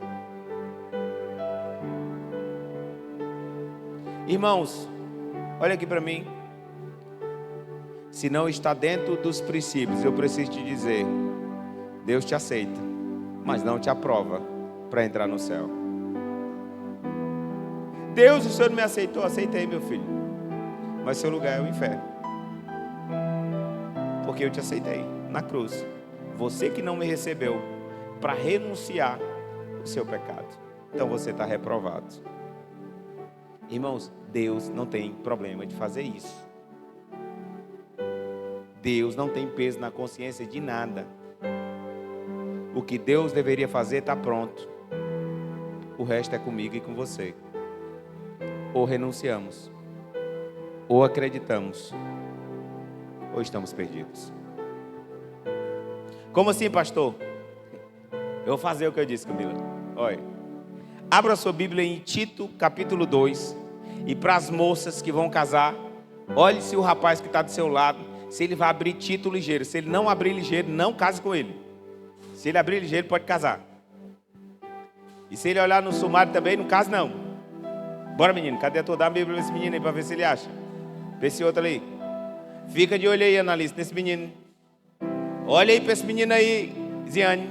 Irmãos, olha aqui para mim. Se não está dentro dos princípios, eu preciso te dizer: Deus te aceita, mas não te aprova para entrar no céu. Deus, o Senhor me aceitou, aceitei, meu filho, mas seu lugar é o inferno. Porque eu te aceitei na cruz. Você que não me recebeu para renunciar o seu pecado. Então você está reprovado. Irmãos, Deus não tem problema de fazer isso. Deus não tem peso na consciência de nada. O que Deus deveria fazer está pronto. O resto é comigo e com você. Ou renunciamos, ou acreditamos, ou estamos perdidos. Como assim, pastor? Eu vou fazer o que eu disse, Camila. Olha, abra sua Bíblia em Tito, capítulo 2. E para as moças que vão casar, olhe se o rapaz que está do seu lado, se ele vai abrir Tito ligeiro. Se ele não abrir ligeiro, não case com ele. Se ele abrir ligeiro, pode casar. E se ele olhar no sumário também, não case não. Bora, menino, cadê a tua? Dá a Bíblia nesse menino aí para ver se ele acha. Vê esse outro ali. Fica de olho aí, analista, nesse menino. Olha aí para esse menino aí, Ziane.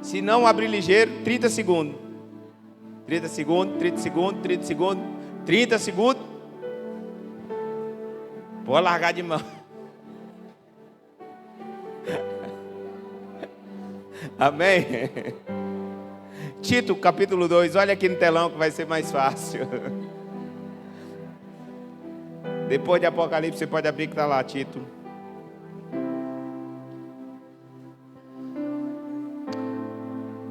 Se não abrir ligeiro, 30 segundos. 30 segundos, 30 segundos, 30 segundos, 30 segundos. Pode largar de mão. Amém? Tito, capítulo 2, olha aqui no telão que vai ser mais fácil. Depois de Apocalipse, você pode abrir que está lá, Tito.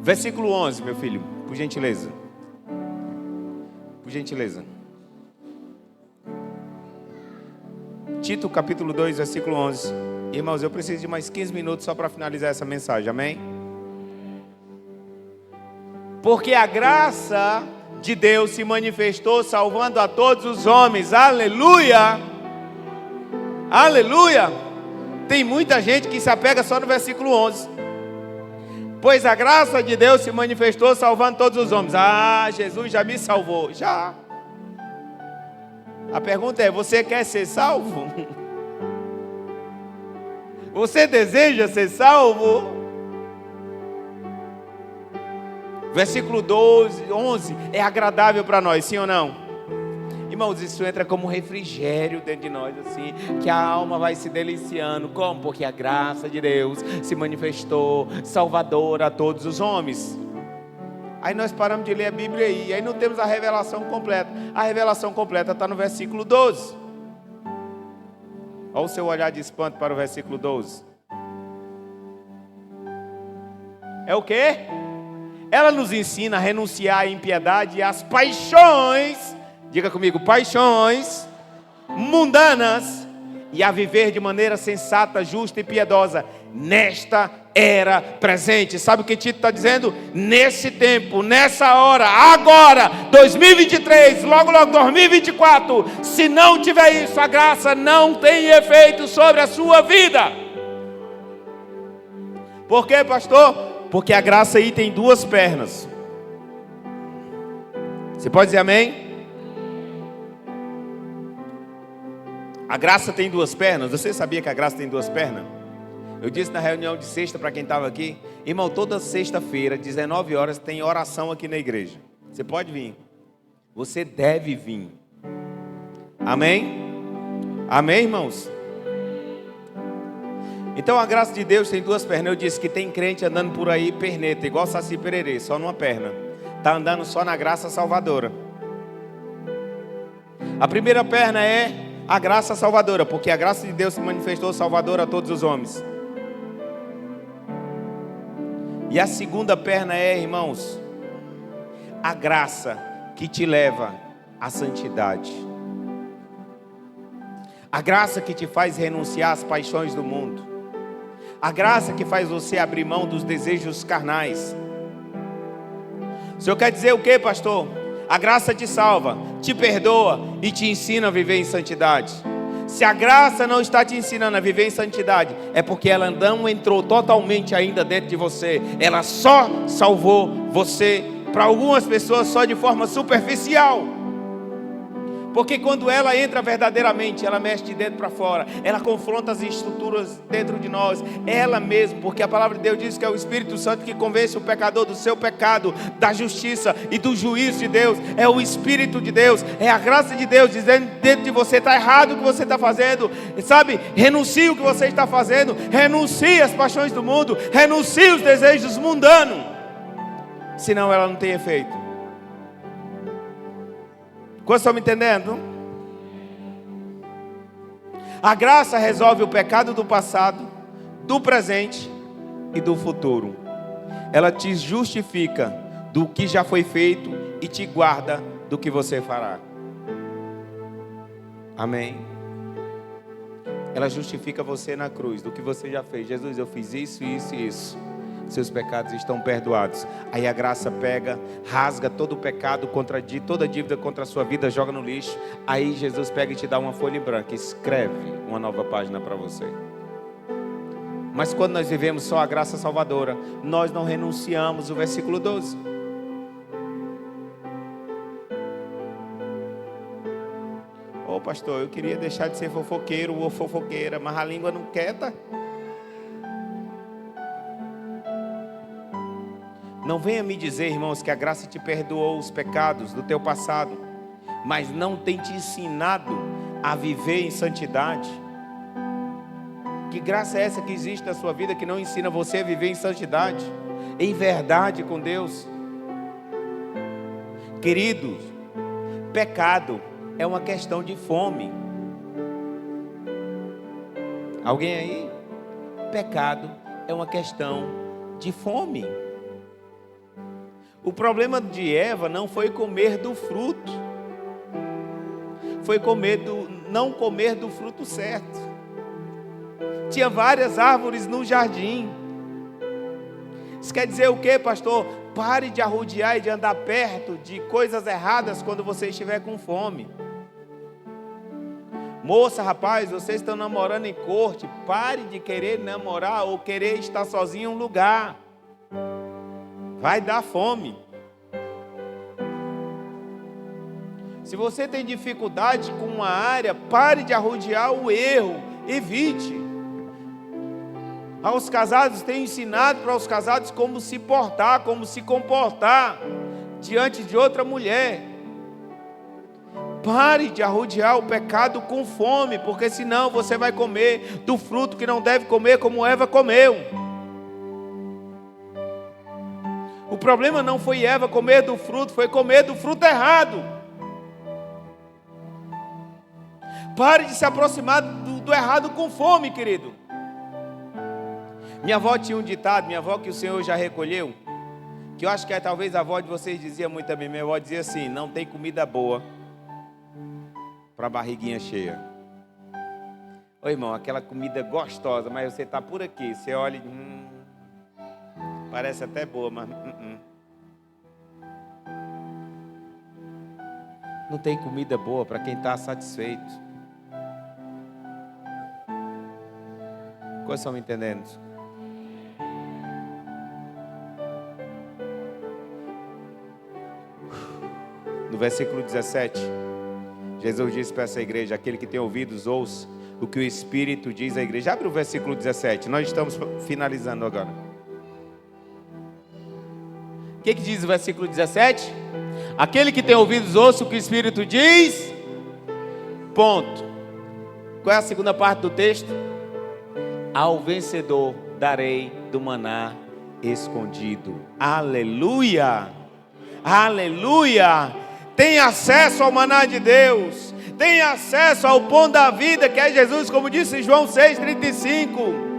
Versículo 11, meu filho, por gentileza. Por gentileza. Tito, capítulo 2, versículo 11. Irmãos, eu preciso de mais 15 minutos só para finalizar essa mensagem, amém? Porque a graça de Deus se manifestou salvando a todos os homens, aleluia! Aleluia! Tem muita gente que se apega só no versículo 11. Pois a graça de Deus se manifestou salvando todos os homens. Ah, Jesus já me salvou, já. A pergunta é, você quer ser salvo? Você deseja ser salvo? Versículo 11 é agradável para nós, sim ou não? Irmãos, isso entra como refrigério dentro de nós, assim, que a alma vai se deliciando. Como? Porque a graça de Deus se manifestou salvadora a todos os homens. Aí nós paramos de ler a Bíblia e aí não temos a revelação completa. A revelação completa está no versículo 12. Olha o seu olhar de espanto para o versículo 12. É o quê? Ela nos ensina a renunciar à impiedade e às paixões, diga comigo, paixões mundanas, e a viver de maneira sensata, justa e piedosa nesta era presente. Sabe o que Tito está dizendo? Nesse tempo, nessa hora, agora, 2023, logo 2024, se não tiver isso, a graça não tem efeito sobre a sua vida. Por quê, pastor? Porque a graça aí tem duas pernas. Você pode dizer amém? A graça tem duas pernas. Você sabia que a graça tem duas pernas? Eu disse na reunião de sexta para quem estava aqui, irmão, toda sexta-feira, 19 horas, tem oração aqui na igreja. Você pode vir. Você deve vir. Amém? Amém, irmãos? Então a graça de Deus tem duas pernas. Eu disse que tem crente andando por aí perneta, igual Saci Pererê, só numa perna. Está andando só na graça salvadora. A primeira perna é a graça salvadora, porque a graça de Deus se manifestou salvadora a todos os homens. E a segunda perna é, irmãos, a graça que te leva à santidade. A graça que te faz renunciar às paixões do mundo. A graça que faz você abrir mão dos desejos carnais. O senhor quer dizer o que, pastor? A graça te salva, te perdoa e te ensina a viver em santidade. Se a graça não está te ensinando a viver em santidade, é porque ela não entrou totalmente ainda dentro de você. Ela só salvou você, para algumas pessoas, só de forma superficial. Porque quando ela entra verdadeiramente, ela mexe de dentro para fora, ela confronta as estruturas dentro de nós, ela mesma, porque a palavra de Deus diz que é o Espírito Santo que convence o pecador do seu pecado, da justiça e do juízo de Deus. É o Espírito de Deus, é a graça de Deus dizendo dentro de você: está errado o que você está fazendo, sabe? Renuncie o que você está fazendo, renuncie às paixões do mundo, renuncie os desejos mundanos, senão ela não tem efeito. Quantos estão me entendendo? A graça resolve o pecado do passado, do presente e do futuro. Ela te justifica do que já foi feito e te guarda do que você fará. Amém? Ela justifica você na cruz, do que você já fez. Jesus, eu fiz isso, isso e isso. Seus pecados estão perdoados. Aí a graça pega, rasga todo o pecado contra ti, toda dívida contra a sua vida, joga no lixo. Aí Jesus pega e te dá uma folha em branco, escreve uma nova página para você. Mas quando nós vivemos só a graça salvadora, nós não renunciamos o versículo 12. Ô pastor, eu queria deixar de ser fofoqueiro ou fofoqueira, mas a língua não quieta. Não venha me dizer, irmãos, que a graça te perdoou os pecados do teu passado, mas não tem te ensinado a viver em santidade. Que graça é essa que existe na sua vida que não ensina você a viver em santidade, em verdade com Deus? Queridos, pecado é uma questão de fome. Alguém aí? Pecado é uma questão de fome. O problema de Eva não foi comer do fruto, foi não comer do fruto certo. Tinha várias árvores no jardim. Isso quer dizer o quê, pastor? Pare de arrodear e de andar perto de coisas erradas quando você estiver com fome. Moça, rapaz, vocês estão namorando em corte, pare de querer namorar ou querer estar sozinho em um lugar. Vai dar fome. Se você tem dificuldade com uma área, pare de arrodear o erro, evite. Aos casados, tenho ensinado para os casados como se portar, como se comportar diante de outra mulher. Pare de arrodear o pecado com fome, porque senão você vai comer do fruto que não deve comer, como Eva comeu. O problema não foi Eva comer do fruto, foi comer do fruto errado. Pare de se aproximar do errado com fome, querido. Minha avó tinha um ditado, minha avó que o Senhor já recolheu, que eu acho que talvez a avó de vocês dizia muito também. Minha avó dizia assim: não tem comida boa para barriguinha cheia. Ô irmão, aquela comida gostosa, mas você está por aqui, você olha e parece até boa, mas não tem comida boa para quem está satisfeito. Quais estão me entendendo? No versículo 17, Jesus disse para essa igreja: aquele que tem ouvidos, ouça o que o Espírito diz à igreja. Abre o versículo 17, nós estamos finalizando agora. O que diz o versículo 17? Aquele que tem ouvidos, ouça o que o Espírito diz. Ponto. Qual é a segunda parte do texto? Ao vencedor darei do maná escondido. Aleluia! Aleluia! Tem acesso ao maná de Deus, tem acesso ao pão da vida, que é Jesus, como disse João 6,35.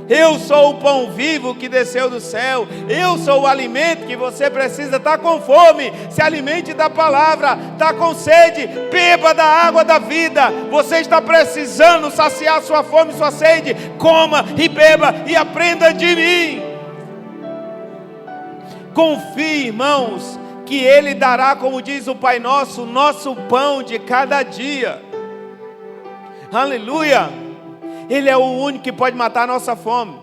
Eu sou o pão vivo que desceu do céu, eu sou o alimento que você precisa. Está com fome, se alimente da palavra. Está com sede, beba da água da vida. Você está precisando saciar sua fome, sua sede. Coma e beba e aprenda de mim. Confie, irmãos, que Ele dará, como diz o Pai Nosso, o nosso pão de cada dia. Aleluia! Ele é o único que pode matar a nossa fome.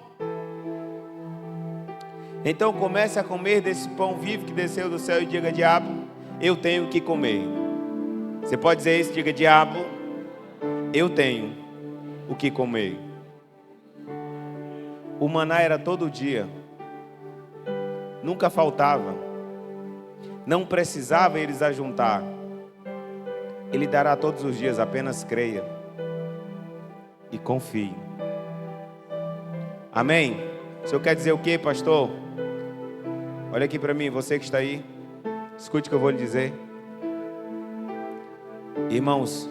Então comece a comer desse pão vivo que desceu do céu e diga: diabo, eu tenho que comer. Você pode dizer isso? Diga: diabo, eu tenho o que comer. O maná era todo dia, nunca faltava, não precisava eles ajuntar. Ele dará todos os dias, apenas creia e confie. Amém? O senhor quer dizer o que, pastor? Olha aqui para mim, você que está aí, escute o que eu vou lhe dizer. Irmãos,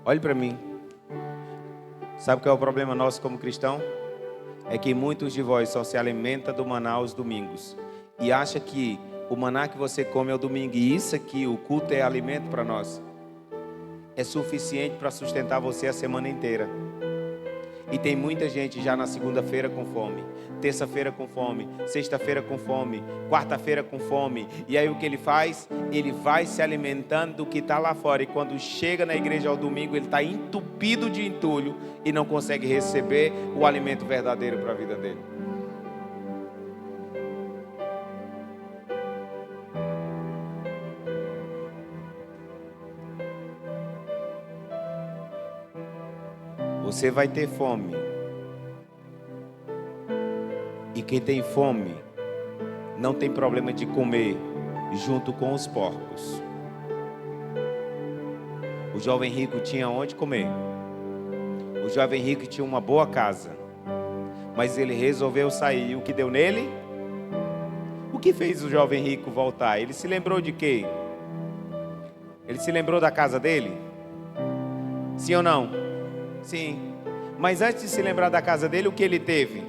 olhe para mim. Sabe qual é o problema nosso como cristão? É que muitos de vós só se alimentam do maná aos domingos e acha que o maná que você come é o domingo, e isso aqui, o culto, é alimento para nós, é suficiente para sustentar você a semana inteira. E tem muita gente já na segunda-feira com fome, terça-feira com fome, sexta-feira com fome, quarta-feira com fome. E aí o que ele faz? Ele vai se alimentando do que está lá fora, e quando chega na igreja ao domingo, ele está entupido de entulho e não consegue receber o alimento verdadeiro para a vida dele. Você vai ter fome. E quem tem fome não tem problema de comer junto com os porcos. O jovem rico tinha onde comer. O jovem rico tinha uma boa casa. Mas ele resolveu sair. E o que deu nele? O O que fez o jovem rico voltar? Ele se lembrou de quê? Ele se lembrou da casa dele? Sim ou não? Sim. Mas antes de se lembrar da casa dele, o que ele teve?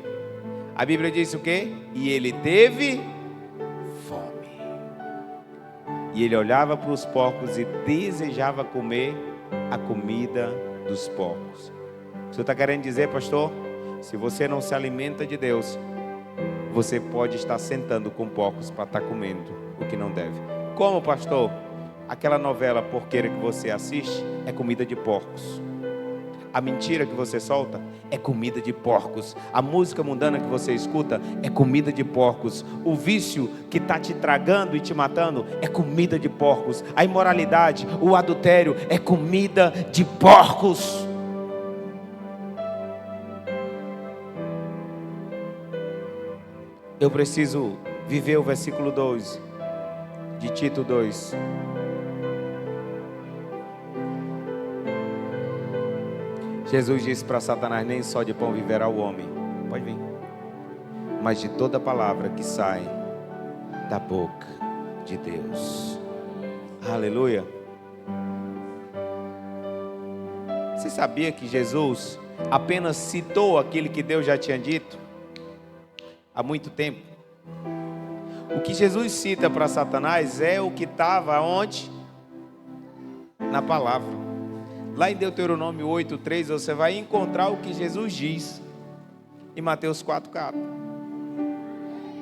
A Bíblia diz o quê? E ele teve fome. E ele olhava para os porcos e desejava comer a comida dos porcos. O senhor está querendo dizer, pastor? Se você não se alimenta de Deus, você pode estar sentando com porcos para estar comendo o que não deve. Como, pastor? Aquela novela porqueira que você assiste é comida de porcos. A mentira que você solta é comida de porcos. A música mundana que você escuta é comida de porcos. O vício que está te tragando e te matando é comida de porcos. A imoralidade, o adultério é comida de porcos. Eu preciso viver o versículo 2 de Tito 2. Jesus disse para Satanás: nem só de pão viverá o homem, pode vir, mas de toda palavra que sai da boca de Deus. Aleluia. Você sabia que Jesus apenas citou aquilo que Deus já tinha dito há muito tempo? O que Jesus cita para Satanás é o que estava onde? Na palavra. Lá em Deuteronômio 8:3 você vai encontrar o que Jesus diz em Mateus 4:4.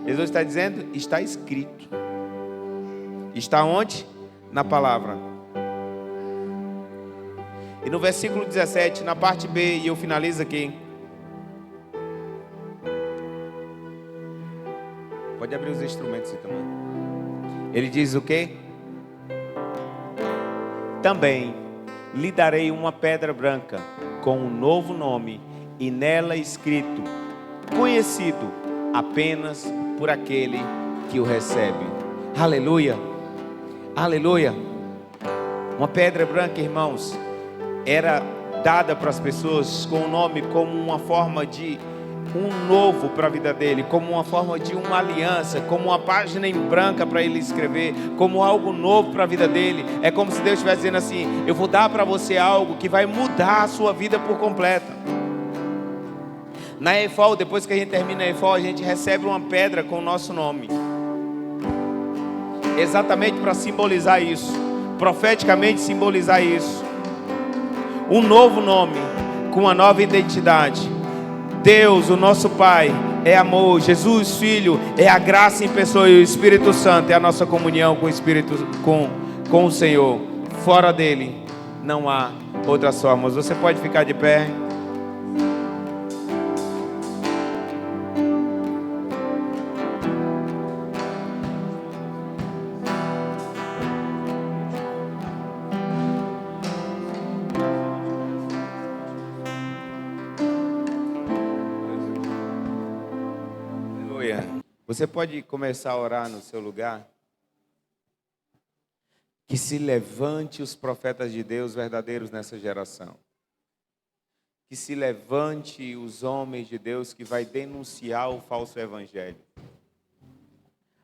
Jesus está dizendo: está escrito. Está onde? Na palavra. E no versículo 17, na parte B, e eu finalizo aqui. Pode abrir os instrumentos aí também. Ele diz o quê? Também lhe darei uma pedra branca com um novo nome, e nela escrito, conhecido apenas por aquele que o recebe. Aleluia, aleluia. Uma pedra branca, irmãos, era dada para as pessoas com o nome como uma forma de um novo para a vida dele, como uma forma de uma aliança, como uma página em branca para ele escrever, como algo novo para a vida dele. É como se Deus estivesse dizendo assim: eu vou dar para você algo que vai mudar a sua vida por completa. Na EFOL, depois que a gente termina a EFOL, a gente recebe uma pedra com o nosso nome, exatamente para simbolizar isso, profeticamente simbolizar isso. Um novo nome, com uma nova identidade. Deus, o nosso Pai, é amor. Jesus, Filho, é a graça em pessoa. E o Espírito Santo é a nossa comunhão com o Espírito, com o Senhor. Fora dele não há outras formas. Você pode ficar de pé. Você pode começar a orar no seu lugar? Que se levante os profetas de Deus verdadeiros nessa geração. Que se levante os homens de Deus que vai denunciar o falso evangelho.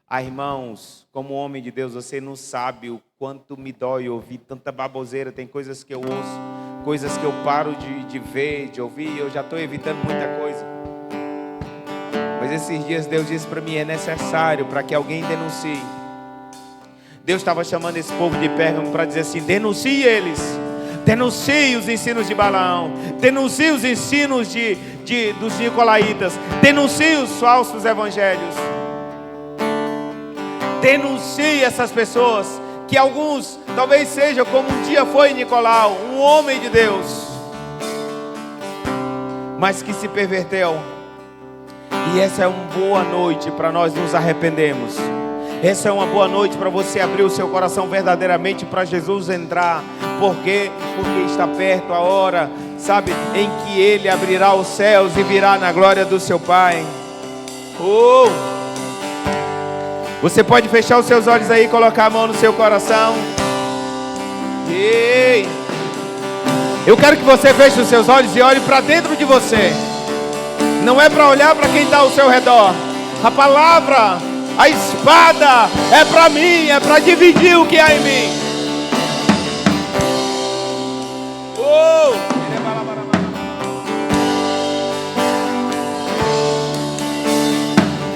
Ah, irmãos, como homem de Deus, você não sabe o quanto me dói ouvir tanta baboseira. Tem coisas que eu ouço, coisas que eu paro de ver, de ouvir, e eu já estou evitando muita coisa. Mas esses dias Deus disse para mim: é necessário para que alguém denuncie. Deus estava chamando esse povo de Pérgamo para dizer assim: denuncie eles. Denuncie os ensinos de Balaão. Denuncie os ensinos dos nicolaítas. Denuncie os falsos evangelhos. Denuncie essas pessoas, que alguns talvez sejam como um dia foi Nicolau, um homem de Deus, mas que se perverteu. E essa é uma boa noite para nós nos arrependermos. Essa é uma boa noite para você abrir o seu coração verdadeiramente para Jesus entrar. Por quê? Porque está perto a hora, sabe, em que Ele abrirá os céus e virá na glória do seu Pai. Você pode fechar os seus olhos aí e colocar a mão no seu coração. Ei! Eu quero que você feche os seus olhos e olhe para dentro de você. Não é para olhar para quem está ao seu redor. A palavra A espada é para mim, é para dividir o que há em mim. Oh!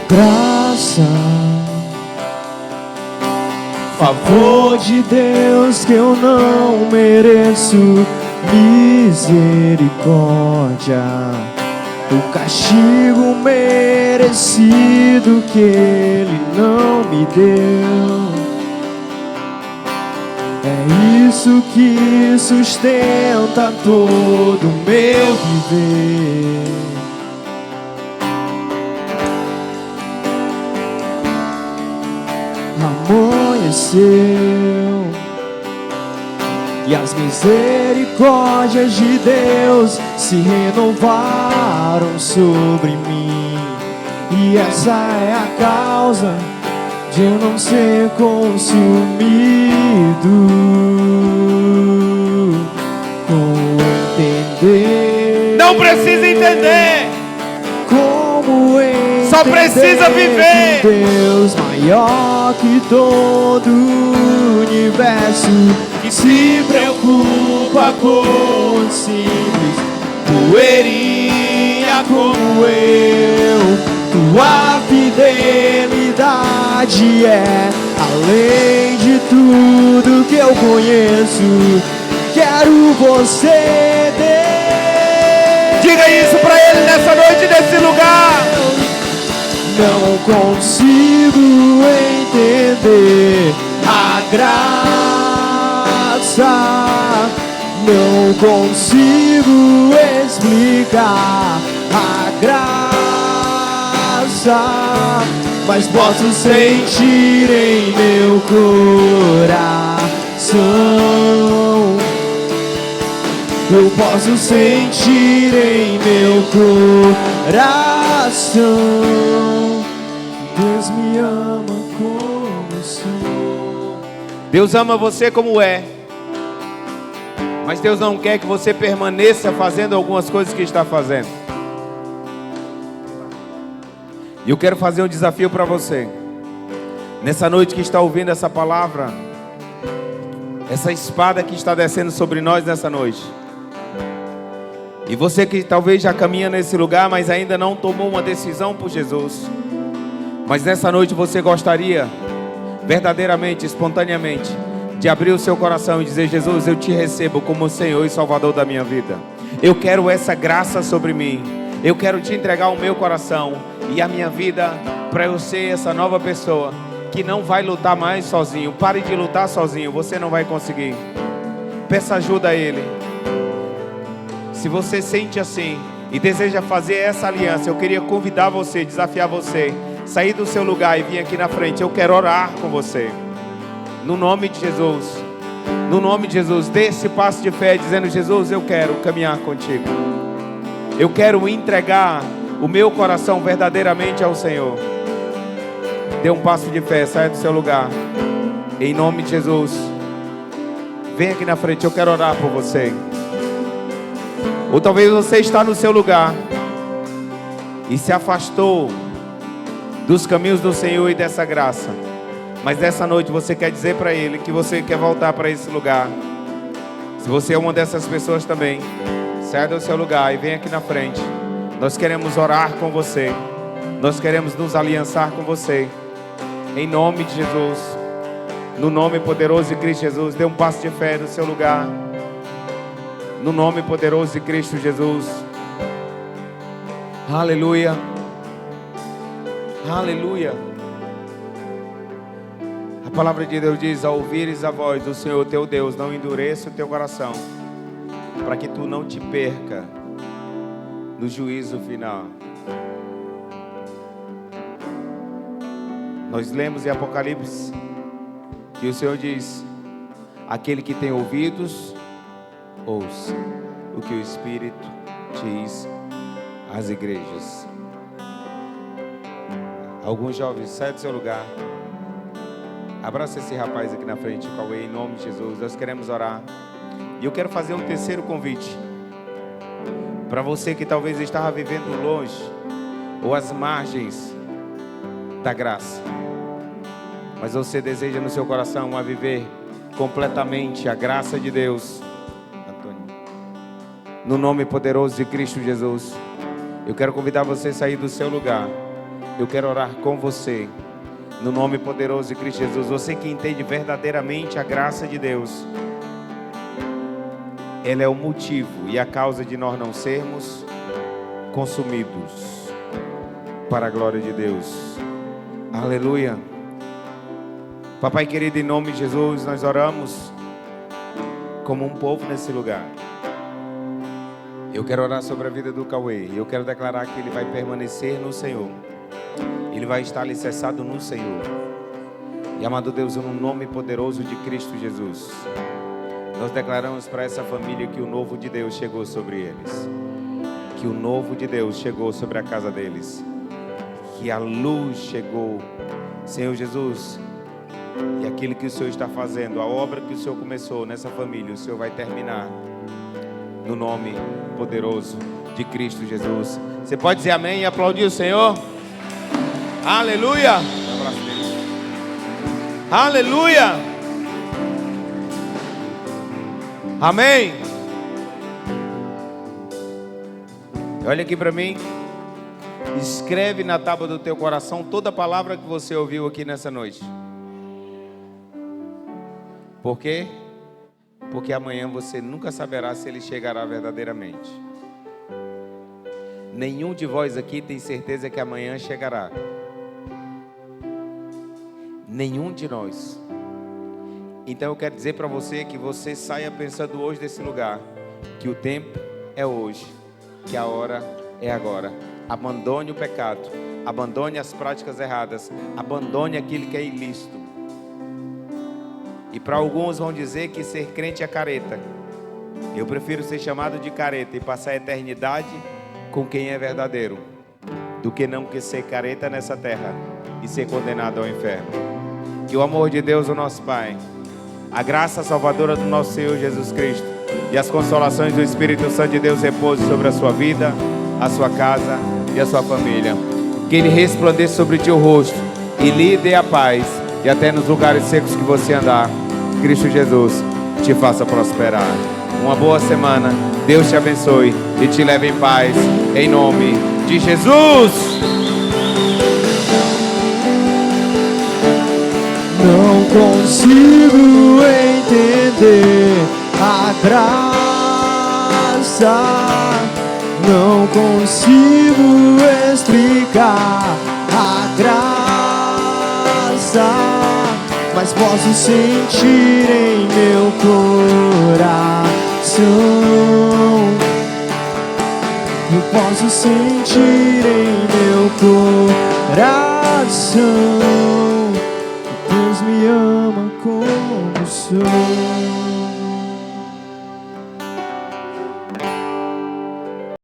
Graça, favor de Deus que eu não mereço, misericórdia, o castigo merecido que Ele não me deu. É isso que sustenta todo o meu viver. Amanheceu e as misericórdias de Deus se renovaram sobre mim, e essa é a causa de eu não ser consumido com entender. Não precisa entender, Como entender, só precisa viver. que Deus maior que todo o universo, que se preocupa com o simples poeirinha como eu. Tua fidelidade é além de tudo que eu conheço. Quero você, Deus. Diga isso para Ele nessa noite, nesse lugar. Não consigo entender a graça, não consigo explicar a graça, mas posso sentir em meu coração. Eu posso sentir em meu coração. Deus me ama como sou. Deus ama você como é, mas Deus não quer que você permaneça fazendo algumas coisas que está fazendo. E eu quero fazer um desafio para você, nessa noite que está ouvindo essa palavra, essa espada que está descendo sobre nós nessa noite. E você que talvez já caminha nesse lugar, mas ainda não tomou uma decisão por Jesus. Mas nessa noite você gostaria, verdadeiramente, espontaneamente, de abrir o seu coração e dizer: Jesus, eu te recebo como Senhor e Salvador da minha vida. Eu quero essa graça sobre mim. Eu quero te entregar o meu coração e a minha vida para eu ser essa nova pessoa que não vai lutar mais sozinho. Pare de lutar sozinho, você não vai conseguir. Peça ajuda a Ele. Se você sente assim e deseja fazer essa aliança, eu queria convidar você, desafiar você, sair do seu lugar e vir aqui na frente. Eu quero orar com você, no nome de Jesus. No nome de Jesus, dê esse passo de fé dizendo: Jesus, eu quero caminhar contigo. Eu quero entregar o meu coração verdadeiramente ao Senhor. Dê um passo de fé, saia do seu lugar, em nome de Jesus. Vem aqui na frente, eu quero orar por você. Ou talvez você está no seu lugar e se afastou dos caminhos do Senhor e dessa graça, mas nessa noite você quer dizer para Ele que você quer voltar para esse lugar. Se você é uma dessas pessoas também, saia do seu lugar e vem aqui na frente. Nós queremos orar com você, nós queremos nos aliançar com você, em nome de Jesus, no nome poderoso de Cristo Jesus. Dê um passo de fé no seu lugar, no nome poderoso de Cristo Jesus. Aleluia, aleluia. A palavra de Deus diz: ao ouvires a voz do Senhor teu Deus, não endureça o teu coração, para que tu não te perca no juízo final. Nós lemos em Apocalipse que o Senhor diz: aquele que tem ouvidos, ouça o que o Espírito diz às igrejas. Alguns jovens, sai do seu lugar, abraça esse rapaz aqui na frente, Cauê, em nome de Jesus. Nós queremos orar. E eu quero fazer um terceiro convite para você que talvez estava vivendo longe ou às margens da graça. mas você deseja no seu coração a viver completamente a graça de Deus, Antônio, no nome poderoso de Cristo Jesus, eu quero convidar você a sair do seu lugar. Eu quero orar com você, no nome poderoso de Cristo Jesus. Você que entende verdadeiramente a graça de Deus, ela é o motivo e a causa de nós não sermos consumidos, para a glória de Deus. Aleluia. Papai querido, em nome de Jesus, nós oramos como um povo nesse lugar. Eu quero orar sobre a vida do Cauê. Eu quero declarar que ele vai permanecer no Senhor. Ele vai estar alicerçado no Senhor. E amado Deus, no nome poderoso de Cristo Jesus, nós declaramos para essa família que o novo de Deus chegou sobre eles. Que o novo de Deus chegou sobre a casa deles. Que a luz chegou, Senhor Jesus. E aquilo que o Senhor está fazendo, a obra que o Senhor começou nessa família, o Senhor vai terminar. No nome poderoso de Cristo Jesus. Você pode dizer amém e aplaudir o Senhor? Aleluia! Aleluia! Amém! Olha aqui para mim. Escreve na tábua do teu coração toda a palavra que você ouviu aqui nessa noite. Por quê? Porque amanhã você nunca saberá se ele chegará verdadeiramente. Nenhum de vós aqui tem certeza que amanhã chegará. Nenhum de nós. Então eu quero dizer para você que você saia pensando hoje desse lugar, que o tempo é hoje, que a hora é agora. Abandone o pecado, abandone as práticas erradas, abandone aquilo que é ilícito. E para alguns vão dizer que ser crente é careta. Eu prefiro ser chamado de careta e passar a eternidade com quem é verdadeiro, do que não que ser careta nessa terra e ser condenado ao inferno. Que o amor de Deus, o nosso Pai, a graça salvadora do nosso Senhor Jesus Cristo e as consolações do Espírito Santo de Deus repouse sobre a sua vida, a sua casa e a sua família. Que Ele resplandeça sobre ti o rosto e lhe dê a paz, e até nos lugares secos que você andar, Cristo Jesus te faça prosperar. Uma boa semana, Deus te abençoe e te leve em paz, em nome de Jesus. Não consigo entender a graça, não consigo explicar a graça, mas posso sentir em meu coração. Eu posso sentir em meu coração. Deus me ama como sou.